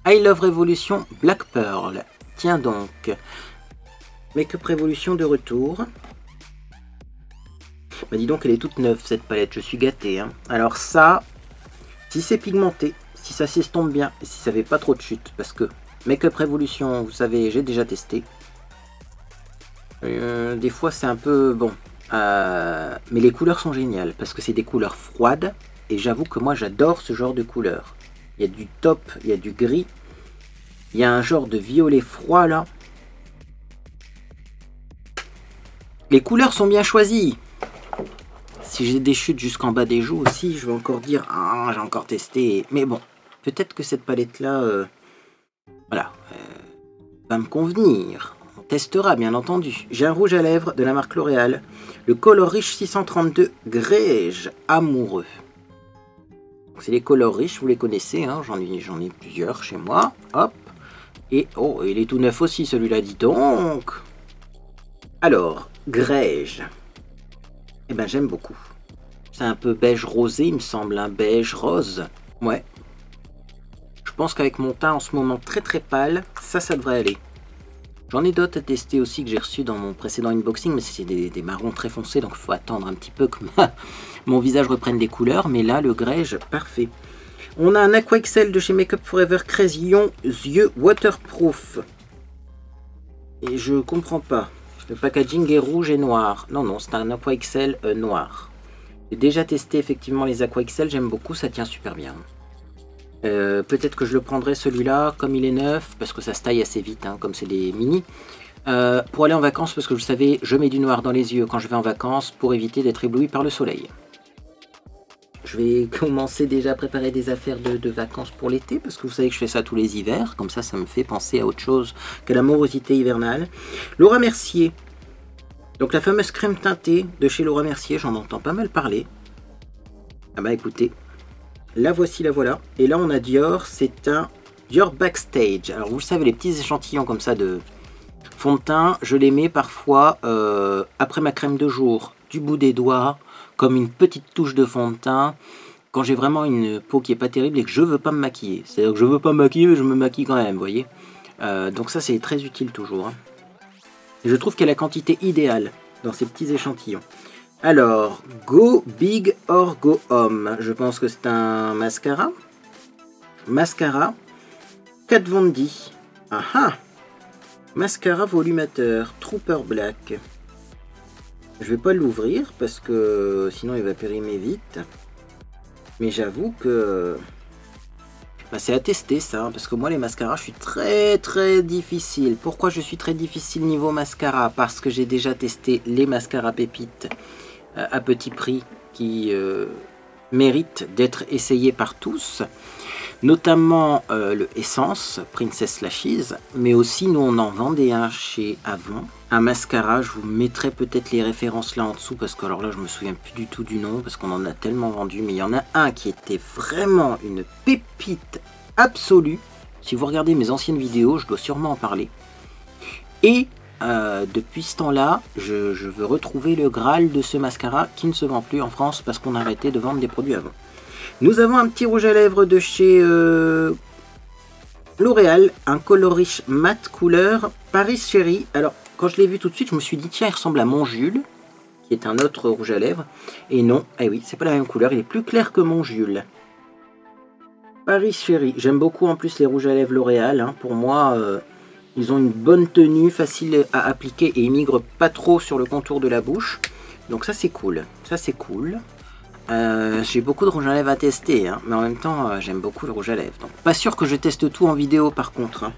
Speaker 1: I Love Revolution Black Pearl. Tiens donc. Make-up Révolution de retour. Bah dis donc, elle est toute neuve cette palette. Je suis gâté. Hein. Alors ça, si c'est pigmenté, si si ça s'estompe bien, et si ça fait pas trop de chute, parce que Make-up Revolution, vous savez, j'ai déjà testé. Des fois c'est un peu bon, mais les couleurs sont géniales, parce que c'est des couleurs froides, et j'avoue que moi j'adore ce genre de couleurs. Il y a du taupe, il y a du gris, il y a un genre de violet froid là. Les couleurs sont bien choisies. Si j'ai des chutes jusqu'en bas des joues aussi, je vais encore dire, ah, j'ai encore testé. Mais bon, peut-être que cette palette-là, voilà, va me convenir. On testera, bien entendu. J'ai un rouge à lèvres de la marque L'Oréal, le Color Riche 632 Grège Amoureux. C'est les Color Riche, vous les connaissez, hein, j'en ai plusieurs chez moi. Hop. Et, oh, il est tout neuf aussi, celui-là, dis donc. Alors, Grège. Eh ben, j'aime beaucoup. C'est un peu beige rosé, il me semble, un beige rose. Ouais. Je pense qu'avec mon teint en ce moment très très pâle, ça devrait aller. J'en ai d'autres à tester aussi que j'ai reçus dans mon précédent unboxing, mais c'est des marrons très foncés, donc il faut attendre un petit peu que mon visage reprenne des couleurs. Mais là, le Grège, parfait. On a un Aqua XL de chez Make Up Forever Crayon Yeux Waterproof. Et je comprends pas. Le packaging est rouge et noir. Non, non, c'est un Aqua XL noir. J'ai déjà testé effectivement les Aqua XL, j'aime beaucoup, ça tient super bien. Peut-être que je le prendrai celui-là, comme il est neuf, parce que ça se taille assez vite, hein, comme c'est des mini. Pour aller en vacances, parce que vous savez, je mets du noir dans les yeux quand je vais en vacances, pour éviter d'être ébloui par le soleil. Je vais commencer déjà à préparer des affaires de vacances pour l'été, parce que vous savez que je fais ça tous les hivers, comme ça me fait penser à autre chose que la morosité hivernale. Laura Mercier, donc la fameuse crème teintée de chez Laura Mercier, j'en entends pas mal parler. Ah bah écoutez, la voici, la voilà. Et là on a Dior, c'est un Dior Backstage. Alors vous le savez, les petits échantillons comme ça de fond de teint, je les mets parfois après ma crème de jour, du bout des doigts, comme une petite touche de fond de teint, quand j'ai vraiment une peau qui est pas terrible et que je veux pas me maquiller. C'est-à-dire que je veux pas me maquiller, mais je me maquille quand même, vous voyez. Donc ça c'est très utile toujours. Hein. Je trouve qu'il y a la quantité idéale dans ces petits échantillons. Alors, Go Big or Go Home. Je pense que c'est un mascara. Mascara. Kat Von D. Ah ah. Mascara volumateur. Trooper Black. Je vais pas l'ouvrir parce que sinon il va périmer vite. Mais j'avoue que bah, c'est à tester ça. Parce que moi les mascaras je suis très difficile. Pourquoi je suis très difficile niveau mascara? Parce que j'ai déjà testé les mascaras pépites à petit prix qui méritent d'être essayés par tous. Notamment le Essence Princess Lashes, mais aussi nous on en vendait un chez Avon, un mascara. Je vous mettrai peut-être les références là en dessous parce que alors là je me souviens plus du tout du nom parce qu'on en a tellement vendu, mais il y en a un qui était vraiment une pépite absolue. Si vous regardez mes anciennes vidéos, je dois sûrement en parler. Et depuis ce temps-là, je veux retrouver le Graal de ce mascara qui ne se vend plus en France parce qu'on a arrêté de vendre des produits Avon. Nous avons un petit rouge à lèvres de chez L'Oréal, un Color Riche Matte couleur Paris Chérie. Alors, quand je l'ai vu tout de suite, je me suis dit, tiens, il ressemble à Mon Jules, qui est un autre rouge à lèvres. Et non, eh oui, c'est pas la même couleur, il est plus clair que Mon Jules. Paris Chérie, j'aime beaucoup en plus les rouges à lèvres L'Oréal. Hein. Pour moi, ils ont une bonne tenue, facile à appliquer et ils migrent pas trop sur le contour de la bouche. Donc ça, c'est cool. Ça, c'est cool. J'ai beaucoup de rouge à lèvres à tester, hein, mais en même temps j'aime beaucoup le rouge à lèvres. Donc, pas sûr que je teste tout en vidéo par contre. Hein,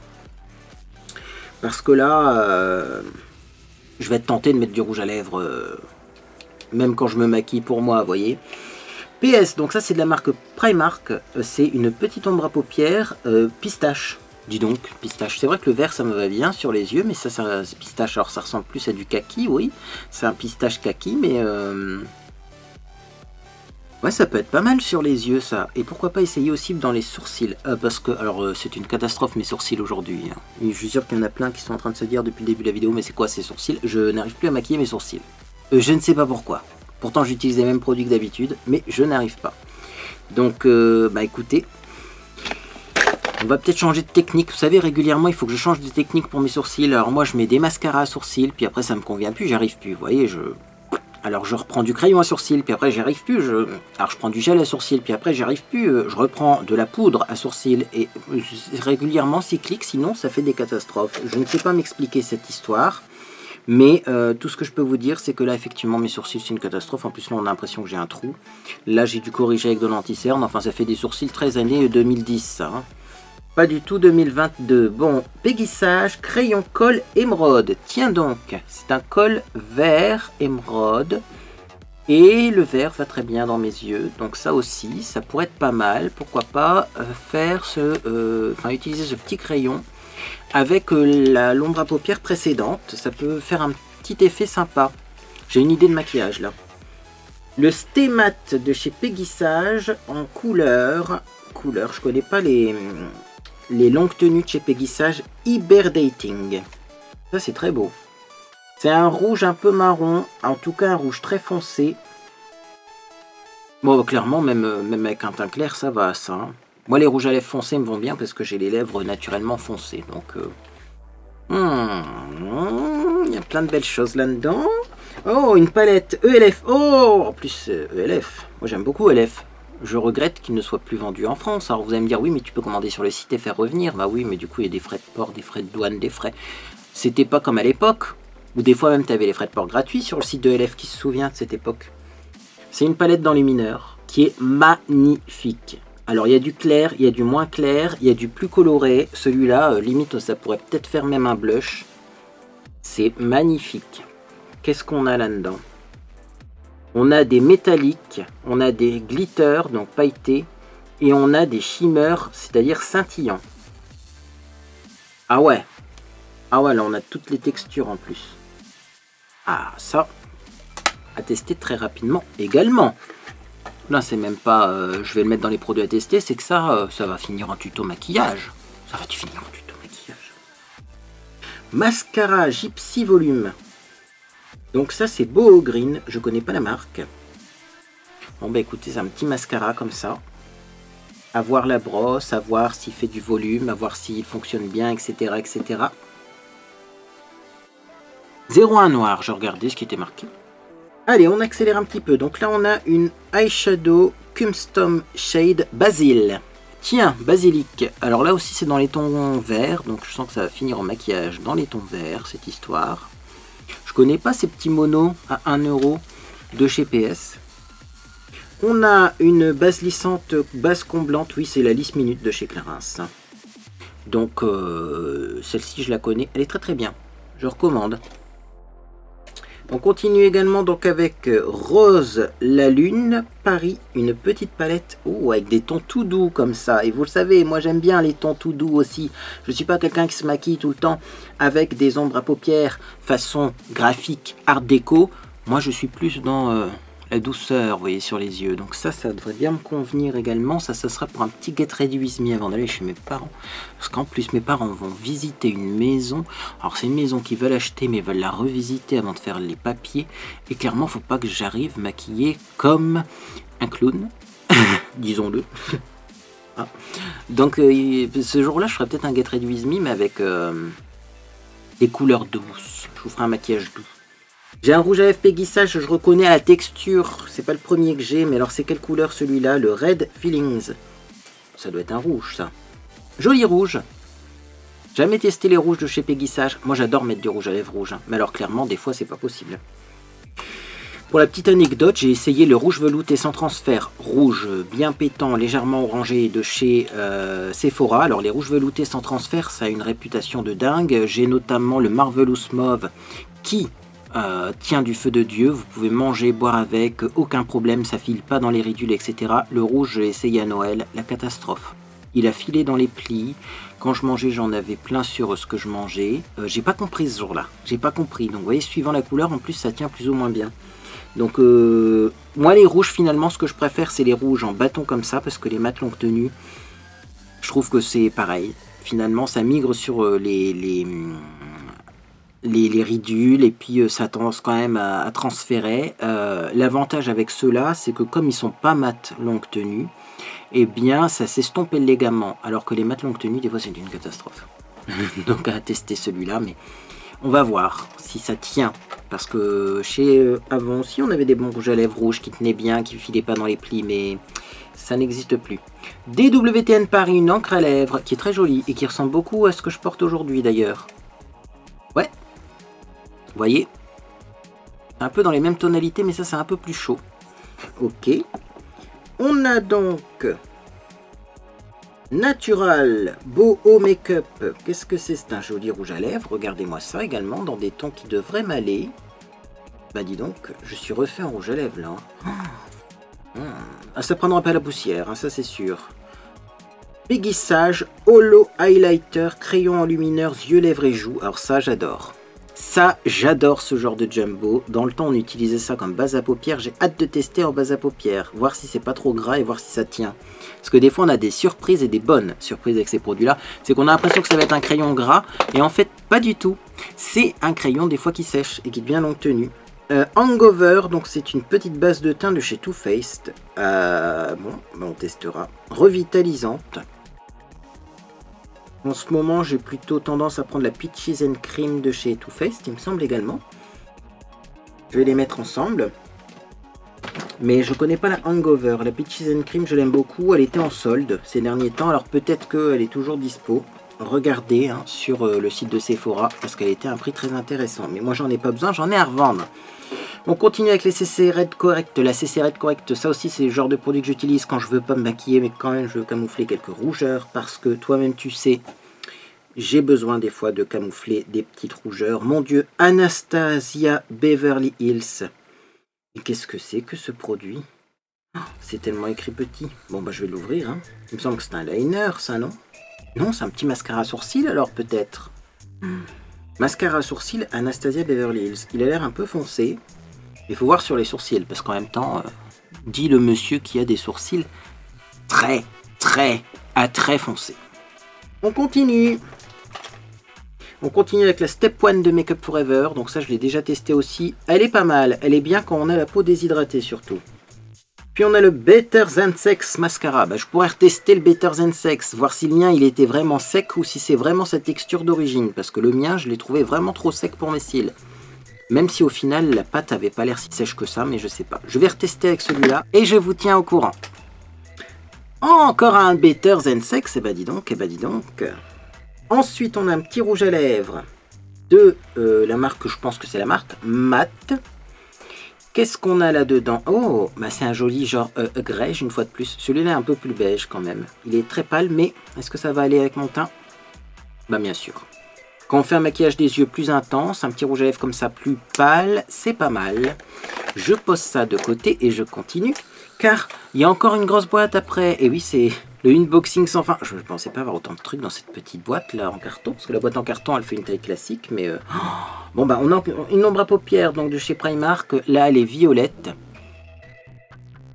Speaker 1: parce que là, je vais être tenté de mettre du rouge à lèvres, même quand je me maquille pour moi, vous voyez. PS, donc ça c'est de la marque Primark, c'est une petite ombre à paupières pistache. Dis donc, pistache. C'est vrai que le vert ça me va bien sur les yeux, mais ça c'est pistache. Alors ça ressemble plus à du kaki, oui. C'est un pistache kaki, mais... ouais, ça peut être pas mal sur les yeux, ça. Et pourquoi pas essayer aussi dans les sourcils. Parce que, alors, c'est une catastrophe mes sourcils aujourd'hui. Hein. Je suis sûr qu'il y en a plein qui sont en train de se dire depuis le début de la vidéo, mais c'est quoi ces sourcils? Je n'arrive plus à maquiller mes sourcils. Je ne sais pas pourquoi. Pourtant, j'utilise les mêmes produits que d'habitude, mais je n'arrive pas. Donc, bah écoutez, on va peut-être changer de technique. Vous savez, régulièrement, il faut que je change de technique pour mes sourcils. Alors moi, je mets des mascaras à sourcils, puis après, ça me convient plus, j'arrive plus. Vous voyez, Alors je reprends du crayon à sourcils, puis après j'y arrive plus. Alors je prends du gel à sourcils, puis après j'y arrive plus. Je reprends de la poudre à sourcils et régulièrement cyclique, sinon ça fait des catastrophes. Je ne sais pas m'expliquer cette histoire, mais tout ce que je peux vous dire, c'est que là effectivement mes sourcils c'est une catastrophe. En plus là on a l'impression que j'ai un trou. Là j'ai dû corriger avec de l'anti-cerne. Enfin ça fait des sourcils très années 2010 ça. Hein. Pas du tout 2022. Bon, Peggy-Sage, crayon colle émeraude. Tiens donc, c'est un colle vert émeraude. Et le vert va très bien dans mes yeux. Donc ça aussi, ça pourrait être pas mal. Pourquoi pas faire utiliser ce petit crayon avec l'ombre à paupières précédente. Ça peut faire un petit effet sympa. J'ai une idée de maquillage là. Le Stémat de chez Peggy-Sage en couleur. Je connais pas les longues tenues de chez Peggy-Sage Hiberdating. Ça c'est très beau. C'est un rouge un peu marron, en tout cas un rouge très foncé. Bon clairement même avec un teint clair ça va ça. Hein. Moi les rouges à lèvres foncés me vont bien parce que j'ai les lèvres naturellement foncées. Donc il y a plein de belles choses là-dedans. Oh une palette ELF. Oh en plus ELF. Moi j'aime beaucoup ELF. Je regrette qu'il ne soit plus vendu en France. Alors vous allez me dire, oui, mais tu peux commander sur le site et faire revenir. Bah oui, mais du coup, il y a des frais de port, des frais de douane, des frais. C'était pas comme à l'époque, où des fois même, tu avais les frais de port gratuits sur le site de LF qui se souvient de cette époque. C'est une palette dans les mineurs qui est magnifique. Alors, il y a du clair, il y a du moins clair, il y a du plus coloré. Celui-là, limite, ça pourrait peut-être faire même un blush. C'est magnifique. Qu'est-ce qu'on a là-dedans ? On a des métalliques, on a des glitters, donc pailletés, et on a des shimmers, c'est-à-dire scintillants. Ah ouais, là on a toutes les textures en plus. Ah ça, à tester très rapidement également. Là c'est même pas, je vais le mettre dans les produits à tester, c'est que ça va finir en tuto maquillage. Ça va finir en tuto maquillage. Mascara Gypsy Volume. Donc ça c'est Boho Green, je connais pas la marque. Bon bah écoutez, c'est un petit mascara comme ça. À voir la brosse, à voir s'il fait du volume, à voir s'il fonctionne bien, etc. etc. 01 noir, je regardais ce qui était marqué. Allez, on accélère un petit peu. Donc là on a une eyeshadow Custom Shade Basil. Tiens, basilic. Alors là aussi c'est dans les tons verts, donc je sens que ça va finir en maquillage dans les tons verts, cette histoire. Je connais pas ces petits monos à 1 € de chez PS. On a une base lissante, base comblante. Oui, c'est la lisse minute de chez Clarins. Donc, celle-ci, je la connais. Elle est très très bien. Je recommande. On continue également donc avec Rose la Lune, Paris, une petite palette avec des tons tout doux comme ça. Et vous le savez, moi j'aime bien les tons tout doux aussi. Je ne suis pas quelqu'un qui se maquille tout le temps avec des ombres à paupières façon graphique, art déco. Moi je suis plus dans la douceur, vous voyez, sur les yeux. Donc ça devrait bien me convenir également. Ça sera pour un petit get ready with me avant d'aller chez mes parents. Parce qu'en plus, mes parents vont visiter une maison. Alors c'est une maison qu'ils veulent acheter, mais ils veulent la revisiter avant de faire les papiers. Et clairement, faut pas que j'arrive maquillée comme un clown, disons-le. Ah. Donc ce jour-là, je ferai peut-être un get ready with me, mais avec des couleurs douces. Je vous ferai un maquillage doux. J'ai un rouge à lèvres Peggy-Sage, je reconnais à la texture, c'est pas le premier que j'ai, mais alors c'est quelle couleur celui-là? Le Red Feelings. Ça doit être un rouge ça. Joli rouge. Jamais testé les rouges de chez Peggy-Sage. Moi j'adore mettre du rouge à lèvres rouge, hein. Mais alors clairement des fois c'est pas possible. Pour la petite anecdote, j'ai essayé le rouge velouté sans transfert, rouge bien pétant, légèrement orangé de chez Sephora. Alors les rouges veloutés sans transfert, ça a une réputation de dingue. J'ai notamment le Marvelous Mauve qui tient du feu de Dieu, vous pouvez manger, boire avec, aucun problème, ça file pas dans les ridules, etc. Le rouge, je l'ai essayé à Noël, la catastrophe. Il a filé dans les plis, quand je mangeais, j'en avais plein sur ce que je mangeais. J'ai pas compris ce jour-là, j'ai pas compris. Donc vous voyez, suivant la couleur, en plus ça tient plus ou moins bien. Donc moi les rouges, finalement, ce que je préfère, c'est les rouges en bâton comme ça, parce que les mat longue tenue, je trouve que c'est pareil. Finalement, ça migre sur les ridules, et puis ça a tendance quand même à transférer. L'avantage avec ceux-là, c'est que comme ils sont pas mat longue tenue, eh bien ça s'estompe élégamment, alors que les mat longue tenue, des fois c'est une catastrophe. Donc à tester celui-là, mais On va voir si ça tient. Parce que chez avant aussi, on avait des bons rouges à lèvres rouges qui tenaient bien, qui ne filaient pas dans les plis, mais ça n'existe plus. DWTN Paris, une encre à lèvres qui est très jolie et qui ressemble beaucoup à ce que je porte aujourd'hui d'ailleurs. Ouais. Vous voyez? Un peu dans les mêmes tonalités, mais ça c'est un peu plus chaud. Ok. On a donc Natural Boho Make-up. Qu'est-ce que c'est? C'est un joli rouge à lèvres. Regardez-moi ça également, dans des tons qui devraient m'aller. Bah dis donc, je suis refait en rouge à lèvres là. Ah, ça prendra pas la poussière, hein, ça c'est sûr. Peggy Sage, Holo Highlighter, crayon enlumineur, yeux, lèvres et joues. Alors ça j'adore. Ça, j'adore ce genre de jumbo. Dans le temps, on utilisait ça comme base à paupières. J'ai hâte de tester en base à paupières. Voir si c'est pas trop gras et voir si ça tient. Parce que des fois, on a des surprises et des bonnes surprises avec ces produits-là. C'est qu'on a l'impression que ça va être un crayon gras. Et en fait, pas du tout. C'est un crayon des fois qui sèche et qui devient longue tenue. Hangover, donc c'est une petite base de teint de chez Too Faced. Bon, on testera. Revitalisante. En ce moment, j'ai plutôt tendance à prendre la Peaches and Cream de chez Too Faced, il me semble également. Je vais les mettre ensemble. Mais je connais pas la Hangover. La Peaches and Cream, je l'aime beaucoup. Elle était en solde ces derniers temps. Alors peut-être qu'elle est toujours dispo. Regardez hein, sur le site de Sephora parce qu'elle était à un prix très intéressant. Mais moi, j'en ai pas besoin, j'en ai à revendre. On continue avec les CC Red Correct. La CC Red Correct, ça aussi, c'est le genre de produit que j'utilise quand je veux pas me maquiller, mais quand même, je veux camoufler quelques rougeurs. Parce que toi-même, tu sais, j'ai besoin des fois de camoufler des petites rougeurs. Mon Dieu, Anastasia Beverly Hills. Et qu'est-ce que c'est que ce produit? C'est tellement écrit petit. Bon, bah, je vais l'ouvrir. Hein. Il me semble que c'est un liner, ça, non? Non, c'est un petit mascara à sourcils, alors, peut-être. Mascara à sourcils Anastasia Beverly Hills. Il a l'air un peu foncé. Il faut voir sur les sourcils, parce qu'en même temps, dit le monsieur qui a des sourcils très foncés. On continue. On continue avec la Step 1 de Make Up Forever. Donc ça, je l'ai déjà testé aussi. Elle est pas mal. Elle est bien quand on a la peau déshydratée, surtout. Puis on a le Better Than Sex Mascara. Bah, je pourrais retester le Better Than Sex, voir si le mien, il était vraiment sec ou si c'est vraiment sa texture d'origine. Parce que le mien, je l'ai trouvé vraiment trop sec pour mes cils. Même si au final, la pâte avait pas l'air si sèche que ça, mais je sais pas. Je vais retester avec celui-là et je vous tiens au courant. Encore un Better Than Sex, et bah dis donc, Ensuite, on a un petit rouge à lèvres de la marque, je pense que c'est la marque, Matte. Qu'est-ce qu'on a là-dedans? Oh, bah c'est un joli genre grège, une fois de plus. Celui-là est un peu plus beige quand même. Il est très pâle, mais est-ce que ça va aller avec mon teint? Bah bien sûr. Quand on fait un maquillage des yeux plus intense, un petit rouge à lèvres comme ça plus pâle, c'est pas mal. Je pose ça de côté et je continue, car il y a encore une grosse boîte après. Et oui, c'est le unboxing sans fin. Je ne pensais pas avoir autant de trucs dans cette petite boîte là en carton, parce que la boîte en carton, elle fait une taille classique, mais... Bon bah, on a une ombre à paupières donc de chez Primark. Là, elle est violette.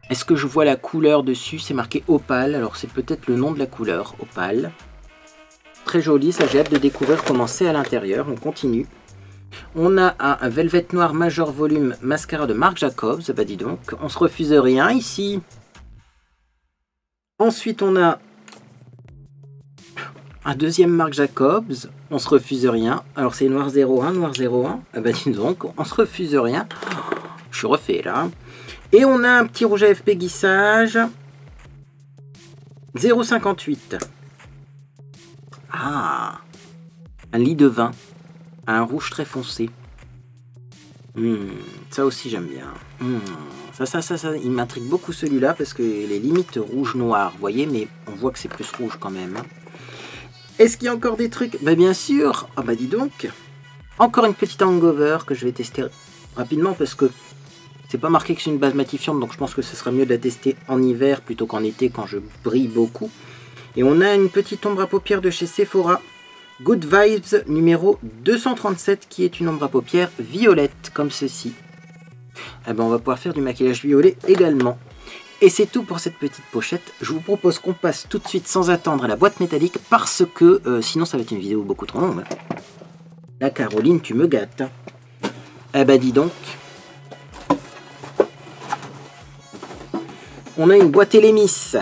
Speaker 1: Est-ce que je vois la couleur dessus? C'est marqué Opale, alors c'est peut-être le nom de la couleur, Opale. Très joli, ça j'ai hâte de découvrir comment c'est à l'intérieur. On continue. On a un Velvet Noir Major Volume Mascara de Marc Jacobs. Bah dis donc, on se refuse rien ici. Ensuite on a un deuxième Marc Jacobs. On se refuse rien. Alors c'est Noir 01, Noir 01. Ah bah dis donc, on se refuse rien. Je suis refait là. Et on a un petit rouge à lèvres Peggy Sage 0,58. Ah, un lit de vin, un rouge très foncé. Ça aussi j'aime bien. Ça, il m'intrigue beaucoup celui-là parce que les limites rouge-noir, vous voyez, mais on voit que c'est plus rouge quand même. Est-ce qu'il y a encore des trucs? Bah bien sûr. Ah bah dis donc. Encore une petite hangover que je vais tester rapidement parce que c'est pas marqué que c'est une base matifiante, donc je pense que ce serait mieux de la tester en hiver plutôt qu'en été quand je brille beaucoup. Et on a une petite ombre à paupières de chez Sephora, Good Vibes numéro 237, qui est une ombre à paupières violette, comme ceci. Eh ben, on va pouvoir faire du maquillage violet également. Et c'est tout pour cette petite pochette. Je vous propose qu'on passe tout de suite sans attendre à la boîte métallique, parce que sinon ça va être une vidéo beaucoup trop longue. La Caroline, tu me gâtes. Eh ben dis donc. On a une boîte Elemis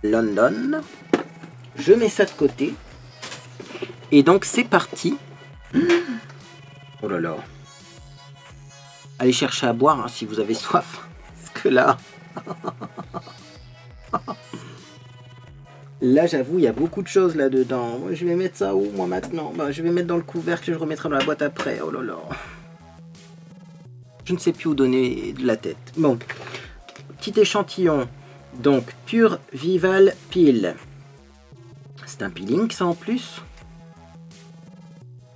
Speaker 1: London. Je mets ça de côté. Et donc c'est parti Oh là là. Allez chercher à boire hein, si vous avez soif. Parce que là... Là, j'avoue, il y a beaucoup de choses là-dedans. Je vais mettre ça où, moi, maintenant? Bah, je vais mettre dans le couvercle, je remettrai dans la boîte après. Oh là là. Je ne sais plus où donner de la tête. Bon. Petit échantillon. Donc, Pure Vival Peel. C'est un peeling, ça, en plus.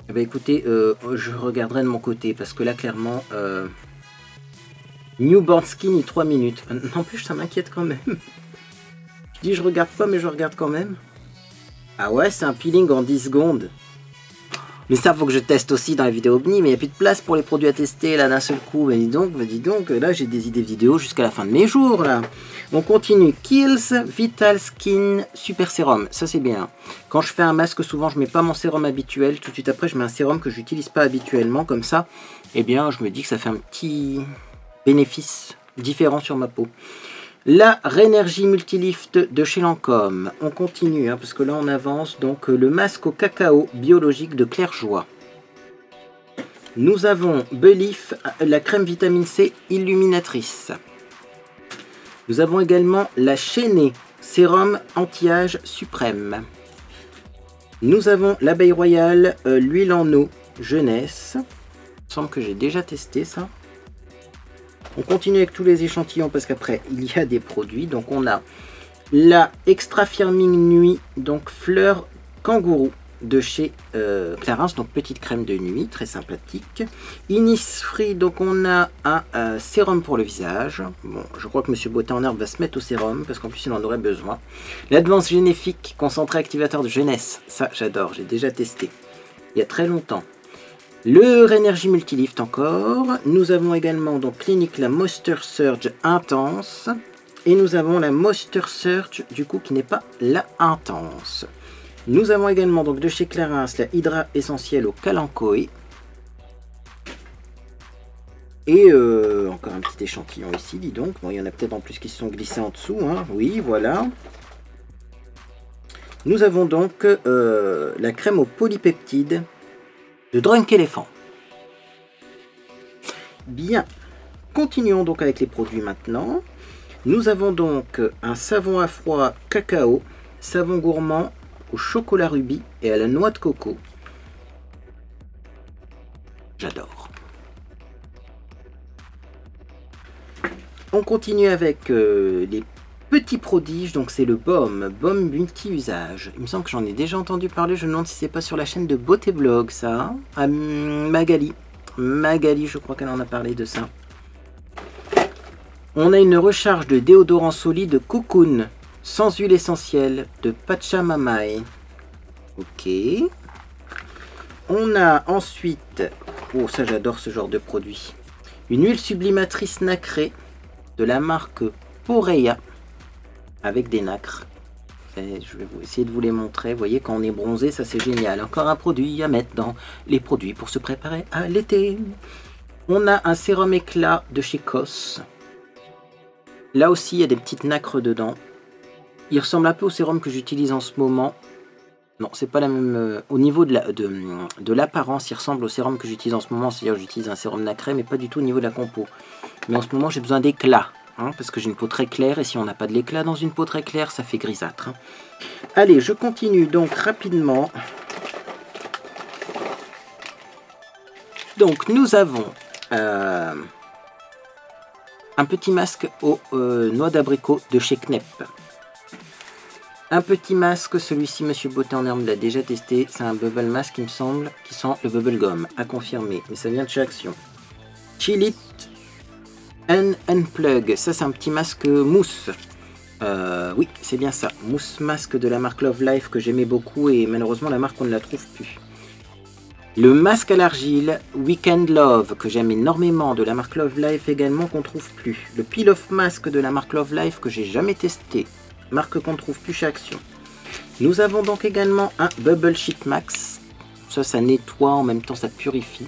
Speaker 1: Eh bien, écoutez, je regarderai de mon côté, parce que là, clairement... Newborn Skin, 3 minutes. En plus, ça m'inquiète quand même. Je dis je regarde pas mais je regarde quand même. Ah ouais, c'est un peeling en 10 secondes. Mais ça faut que je teste aussi dans les vidéos BNI, mais il n'y a plus de place pour les produits à tester là d'un seul coup. Mais dis donc, là j'ai des idées vidéo jusqu'à la fin de mes jours là. On continue. Kiehl's Vital Skin Super Sérum. Ça c'est bien. Quand je fais un masque, souvent je mets pas mon sérum habituel. Tout de suite après je mets un sérum que j'utilise pas habituellement. Comme ça, eh bien je me dis que ça fait un petit bénéfice différent sur ma peau. La Rénergie Multilift de chez Lancôme. On continue, hein, parce que là on avance. Donc le masque au cacao biologique de Claire Joie. Nous avons Belif, la crème vitamine C illuminatrice. Nous avons également la Chaînée, sérum anti-âge suprême. Nous avons l'abeille royale, l'huile en eau jeunesse. Il me semble que j'ai déjà testé ça. On continue avec tous les échantillons parce qu'après il y a des produits. Donc on a la Extra Firming Nuit, donc fleur kangourou de chez Clarins, donc petite crème de nuit, très sympathique. Innisfree, donc on a un sérum pour le visage. Bon, je crois que Monsieur Beauté en herbe va se mettre au sérum parce qu'en plus il en aurait besoin. L'Advance Généfique, concentré activateur de jeunesse, ça j'adore, j'ai déjà testé il y a très longtemps. Le Rénergie Multilift encore. Nous avons également donc Clinique la Moisture Surge Intense. Et nous avons la Moisture Surge du coup qui n'est pas la Intense. Nous avons également donc de chez Clarins la Hydra Essentielle au Kalanchoé. Et encore un petit échantillon ici, dis donc. Bon, il y en a peut-être en plus qui se sont glissés en dessous. Hein. Oui, voilà. Nous avons donc la crème aux polypeptides de Drunk Elephant. Bien, continuons donc avec les produits maintenant. Nous avons donc un savon à froid cacao, savon gourmand au chocolat rubis et à la noix de coco. J'adore. On continue avec les petits prodiges, donc c'est le baume multi-usage. Il me semble que j'en ai déjà entendu parler, je me demande si c'est pas sur la chaîne de Beauté Blog ça. À Magali, je crois qu'elle en a parlé de ça. On a une recharge de déodorant solide Cocoon, sans huile essentielle, de Pachamamai. Ok. On a ensuite, oh ça j'adore ce genre de produit, une huile sublimatrice nacrée de la marque Poreya. Avec des nacres. Et je vais essayer de vous les montrer. Vous voyez, quand on est bronzé, ça c'est génial. Encore un produit à mettre dans les produits pour se préparer à l'été. On a un sérum éclat de chez Cos. Là aussi, il y a des petites nacres dedans. Il ressemble un peu au sérum que j'utilise en ce moment. Non, c'est pas la même... au niveau de l'apparence, il ressemble au sérum que j'utilise en ce moment. C'est-à-dire que j'utilise un sérum nacré, mais pas du tout au niveau de la compo. Mais en ce moment, j'ai besoin d'éclat. Hein, parce que j'ai une peau très claire et si on n'a pas de l'éclat dans une peau très claire, ça fait grisâtre. Hein. Allez, je continue donc rapidement. Donc nous avons un petit masque aux noix d'abricot de chez Knep. Un petit masque, celui-ci Monsieur Beauté en herbe l'a déjà testé. C'est un bubble mask il me semble qui sent le bubble gum, à confirmer. Mais ça vient de chez Action. Chilit Unplug, ça c'est un petit masque mousse. Oui, c'est bien ça. Mousse masque de la marque Love Life que j'aimais beaucoup et malheureusement la marque on ne la trouve plus. Le masque à l'argile Weekend Love que j'aime énormément de la marque Love Life également qu'on ne trouve plus. Le Peel Off Mask de la marque Love Life que j'ai jamais testé. Marque qu'on ne trouve plus chez Action. Nous avons donc également un Bubble Sheet Max. Ça nettoie, en même temps ça purifie.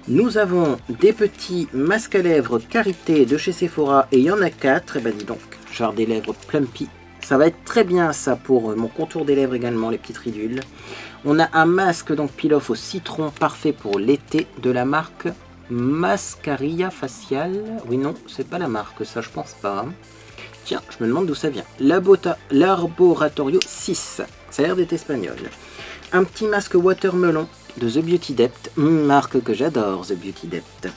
Speaker 1: Nous avons des petits masques à lèvres Karité de chez Sephora et il y en a 4. Et ben dis donc, genre des lèvres plumpy. Ça va être très bien ça pour mon contour des lèvres également, les petites ridules. On a un masque donc peel-off au citron parfait pour l'été de la marque Mascarilla Facial. Oui, non, c'est pas la marque, ça je pense pas. Tiens, je me demande d'où ça vient. Laboratorio 6. Ça a l'air d'être espagnol. Un petit masque watermelon de The Beauty Depth. Marque que j'adore, The Beauty Depth.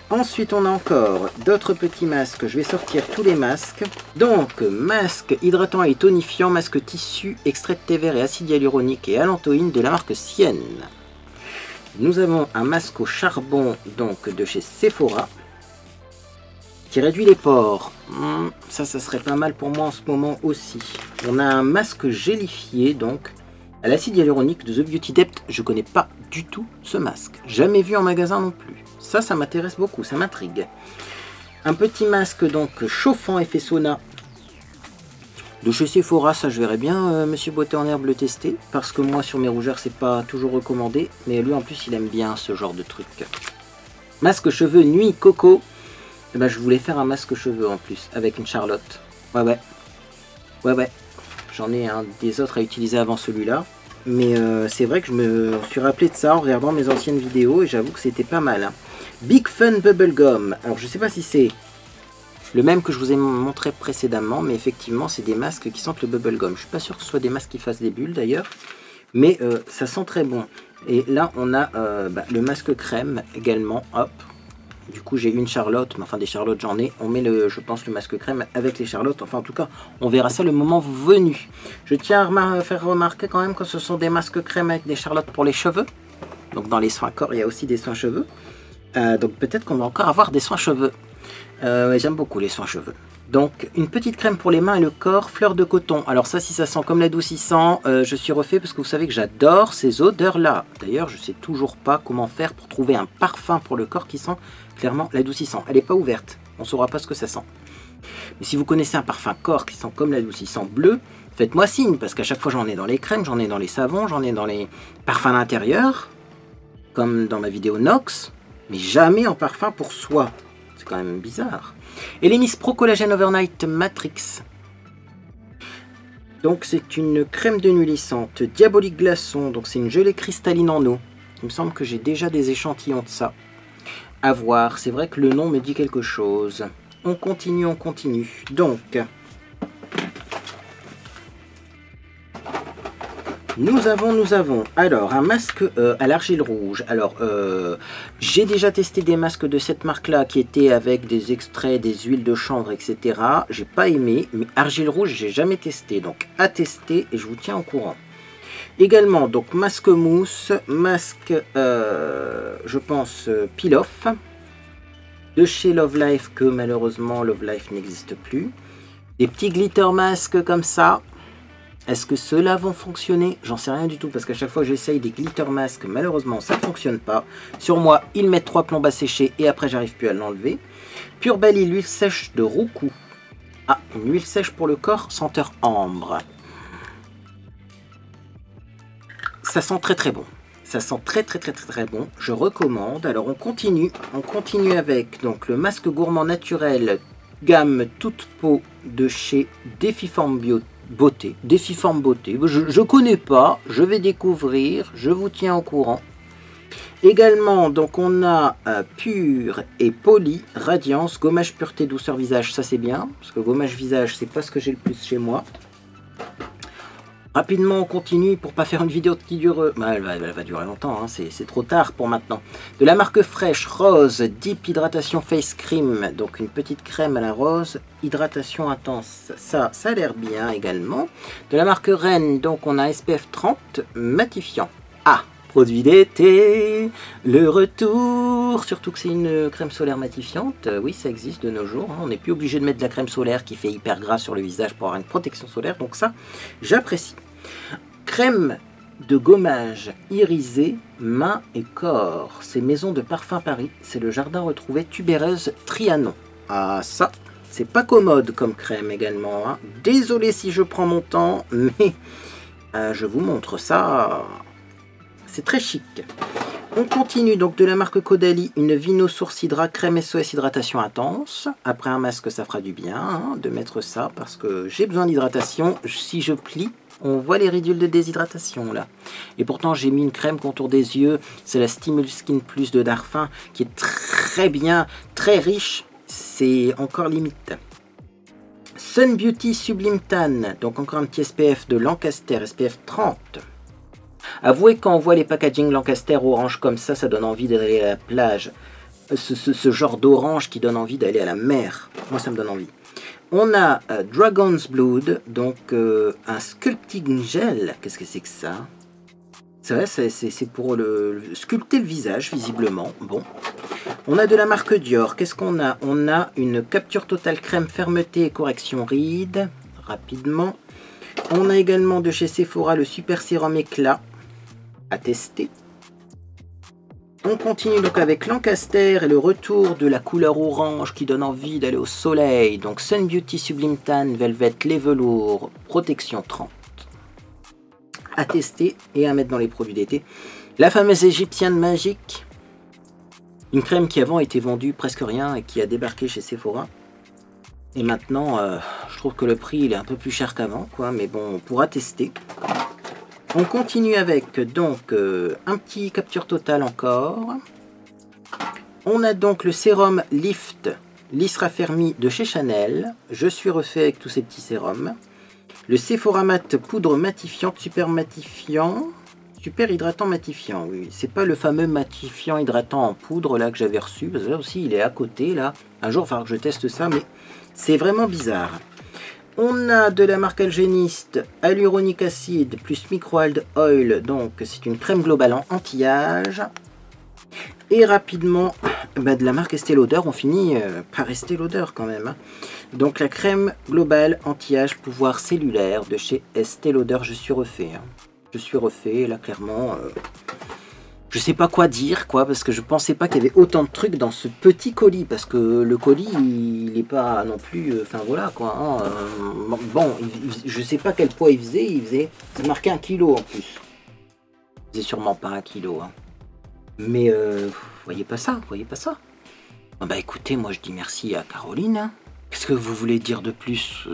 Speaker 1: Ensuite, on a encore d'autres petits masques. Je vais sortir tous les masques. Donc, masque hydratant et tonifiant, masque tissu, extrait de thé vert et acide hyaluronique et allantoïne de la marque Sienne. Nous avons un masque au charbon donc de chez Sephora qui réduit les pores. Ça serait pas mal pour moi en ce moment aussi. On a un masque gélifié donc à l'acide hyaluronique de The Beauty Depth. Je connais pas du tout ce masque. Jamais vu en magasin non plus. Ça m'intéresse beaucoup, ça m'intrigue. Un petit masque donc chauffant effet sauna de chez Sephora, ça je verrais bien Monsieur Beauté en Herbe le tester, parce que moi sur mes rougeurs c'est pas toujours recommandé, mais lui en plus il aime bien ce genre de truc. Masque cheveux nuit coco, et ben, je voulais faire un masque cheveux en plus, avec une Charlotte. Ouais. J'en ai un des autres à utiliser avant celui-là. Mais c'est vrai que je me suis rappelé de ça en regardant mes anciennes vidéos et j'avoue que c'était pas mal. Hein. Big Fun Bubblegum. Alors je sais pas si c'est le même que je vous ai montré précédemment, mais effectivement c'est des masques qui sentent le bubblegum. Je suis pas sûr que ce soit des masques qui fassent des bulles d'ailleurs, mais ça sent très bon. Et là on a le masque crème également. Hop. Du coup j'ai une Charlotte, mais enfin des Charlottes j'en ai. On met je pense le masque crème avec les Charlottes. Enfin en tout cas on verra ça le moment venu. Je tiens à faire remarquer quand même que ce sont des masques crème avec des Charlottes pour les cheveux. Donc dans les soins corps il y a aussi des soins cheveux. Donc peut-être qu'on va encore avoir des soins cheveux. J'aime beaucoup les soins cheveux. Donc une petite crème pour les mains et le corps, fleur de coton. Alors ça si ça sent comme l'adoucissant, je suis refait parce que vous savez que j'adore ces odeurs là. D'ailleurs je sais toujours pas comment faire pour trouver un parfum pour le corps qui sent clairement l'adoucissant. Elle n'est pas ouverte, on ne saura pas ce que ça sent. Mais si vous connaissez un parfum corps qui sent comme l'adoucissant bleu, faites-moi signe, parce qu'à chaque fois j'en ai dans les crèmes, j'en ai dans les savons, j'en ai dans les parfums d'intérieur, comme dans ma vidéo Nox, mais jamais en parfum pour soi. C'est quand même bizarre. Et les Miss Pro Collagen Overnight Matrix. Donc c'est une crème de nuit lissante, diabolique glaçon, donc c'est une gelée cristalline en eau. Il me semble que j'ai déjà des échantillons de ça. À voir, c'est vrai que le nom me dit quelque chose. On continue. Donc, nous avons alors un masque à l'argile rouge. Alors, j'ai déjà testé des masques de cette marque-là qui étaient avec des extraits, des huiles de chanvre, etc. J'ai pas aimé, mais argile rouge, j'ai jamais testé. Donc, à tester et je vous tiens au courant. Également, donc, masque mousse, masque, je pense, peel-off, de chez Love Life, que malheureusement, Love Life n'existe plus. Des petits glitter masques comme ça. Est-ce que ceux-là vont fonctionner? J'en sais rien du tout, parce qu'à chaque fois que j'essaye des glitter masques, malheureusement, ça ne fonctionne pas. Sur moi, ils mettent 3 plombes à sécher, et après, j'arrive plus à l'enlever. Pure Belly, l'huile sèche de Roucou. Ah, une huile sèche pour le corps, senteur ambre. Ça sent très bon. Ça sent très bon. Je recommande. Alors on continue avec donc le masque gourmand naturel gamme toute peau de chez Defiform Beauté. Defiform Beauté. Je connais pas. Je vais découvrir. Je vous tiens au courant. Également donc on a Pure et Poli Radiance gommage pureté douceur visage. Ça c'est bien parce que gommage visage c'est pas ce que j'ai le plus chez moi. Rapidement, on continue pour pas faire une vidéo qui dure... elle va durer longtemps, hein, c'est trop tard pour maintenant. De la marque fraîche, Rose, Deep Hydratation Face Cream. Donc une petite crème à la rose, hydratation intense. Ça a l'air bien également. De la marque Rennes, donc on a SPF 30, matifiant. Ah, produit d'été, le retour. Surtout que c'est une crème solaire matifiante. Oui, ça existe de nos jours. Hein. On n'est plus obligé de mettre de la crème solaire qui fait hyper gras sur le visage pour avoir une protection solaire. Donc ça, j'apprécie. Crème de gommage irisé, main et corps. C'est Maison de Parfum Paris. C'est le jardin retrouvé tubéreuse Trianon. Ah ça, c'est pas commode comme crème également. Hein. Désolé si je prends mon temps, mais je vous montre ça. C'est très chic. On continue donc de la marque Caudalie, une Vino Source Hydra crème SOS hydratation intense. Après un masque, ça fera du bien hein, de mettre ça parce que j'ai besoin d'hydratation. Si je plie, On voit les ridules de déshydratation là. Et pourtant j'ai mis une crème contour des yeux. C'est la Stimul Skin Plus de Darphin qui est très bien, très riche. C'est encore limite. Sun Beauty Sublime Tan. Donc encore un petit SPF de Lancaster, SPF 30. Avouez quand on voit les packaging Lancaster orange comme ça donne envie d'aller à la plage. Ce genre d'orange qui donne envie d'aller à la mer. Moi ça me donne envie. On a Dragon's Blood, donc un sculpting gel. Qu'est-ce que c'est que ça? C'est vrai, c'est pour sculpter le visage, visiblement. Bon. On a de la marque Dior. Qu'est-ce qu'on a? On a une capture totale crème fermeté et correction rides. Rapidement. On a également de chez Sephora le super sérum éclat à tester. On continue donc avec Lancaster et le retour de la couleur orange qui donne envie d'aller au soleil. Donc Sun Beauty Sublime Tan Velvet Les Velours Protection 30. À tester et à mettre dans les produits d'été. La fameuse égyptienne magique. Une crème qui avant était vendue presque rien et qui a débarqué chez Sephora. Et maintenant, je trouve que le prix il est un peu plus cher qu'avant, quoi. Mais bon, on pourra tester. On continue avec donc un petit capture totale encore. On a donc le sérum Lift lisse raffermi de chez Chanel. Je suis refait avec tous ces petits sérums. Le Sephora Matte poudre matifiante, super matifiant, super hydratant matifiant. Oui, c'est pas le fameux matifiant hydratant en poudre là que j'avais reçu. Parce que là aussi il est à côté là. Un jour il va falloir que je teste ça, mais c'est vraiment bizarre. On a de la marque Algéniste Hyaluronic Acid plus Microalgae Oil, donc c'est une crème globale en anti-âge. Et rapidement, de la marque Estée Lauder, on finit par Estée Lauder quand même. Hein. Donc la crème globale anti-âge pouvoir cellulaire de chez Estée Lauder, je suis refait. Hein. Je suis refait, là clairement, je sais pas quoi dire, quoi, parce que je pensais pas qu'il y avait autant de trucs dans ce petit colis, parce que le colis, il est pas non plus, enfin voilà, quoi. Hein, bon, je sais pas quel poids il faisait marqué 1 kg en plus. Il faisait sûrement pas 1 kg, hein. Mais, voyez pas ça, voyez pas ça. Bah écoutez, moi je dis merci à Caroline, hein. Qu'est-ce que vous voulez dire de plus?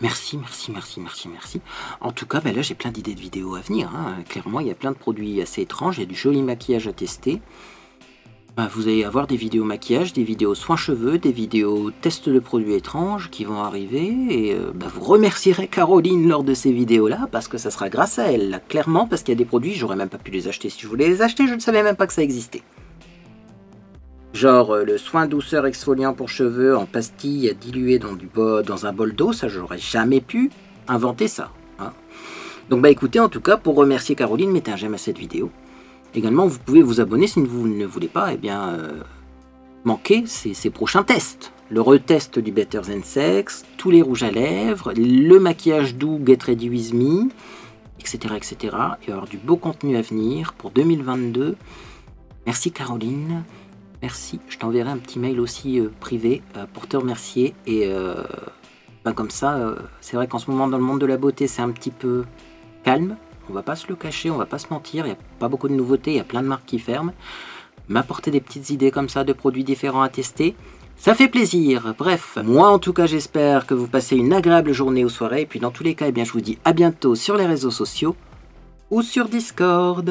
Speaker 1: Merci, merci, merci, merci, merci. En tout cas, là, j'ai plein d'idées de vidéos à venir. Hein. Clairement, il y a plein de produits assez étranges. Il y a du joli maquillage à tester. Vous allez avoir des vidéos maquillage, des vidéos soins cheveux, des vidéos tests de produits étranges qui vont arriver. Et vous remercierez Caroline lors de ces vidéos-là parce que ça sera grâce à elle. Là. Clairement, parce qu'il y a des produits, j'aurais même pas pu les acheter. Si je voulais les acheter, je ne savais même pas que ça existait. Genre le soin douceur exfoliant pour cheveux en pastille à diluer dans un bol d'eau, ça j'aurais jamais pu inventer ça. Hein. Donc écoutez, en tout cas, pour remercier Caroline, mettez un j'aime à cette vidéo. Également, vous pouvez vous abonner si vous ne voulez pas manquer ces prochains tests. Le retest du Better Than Sex, tous les rouges à lèvres, le maquillage doux Get Ready With Me, etc., etc. Il va y avoir du beau contenu à venir pour 2022. Merci Caroline. Merci, je t'enverrai un petit mail aussi privé pour te remercier. Et comme ça, c'est vrai qu'en ce moment dans le monde de la beauté, c'est un petit peu calme. On va pas se le cacher, on va pas se mentir. Il n'y a pas beaucoup de nouveautés, il y a plein de marques qui ferment. M'apporter des petites idées comme ça de produits différents à tester, ça fait plaisir. Bref, moi en tout cas, j'espère que vous passez une agréable journée ou soirée. Et puis dans tous les cas, je vous dis à bientôt sur les réseaux sociaux ou sur Discord.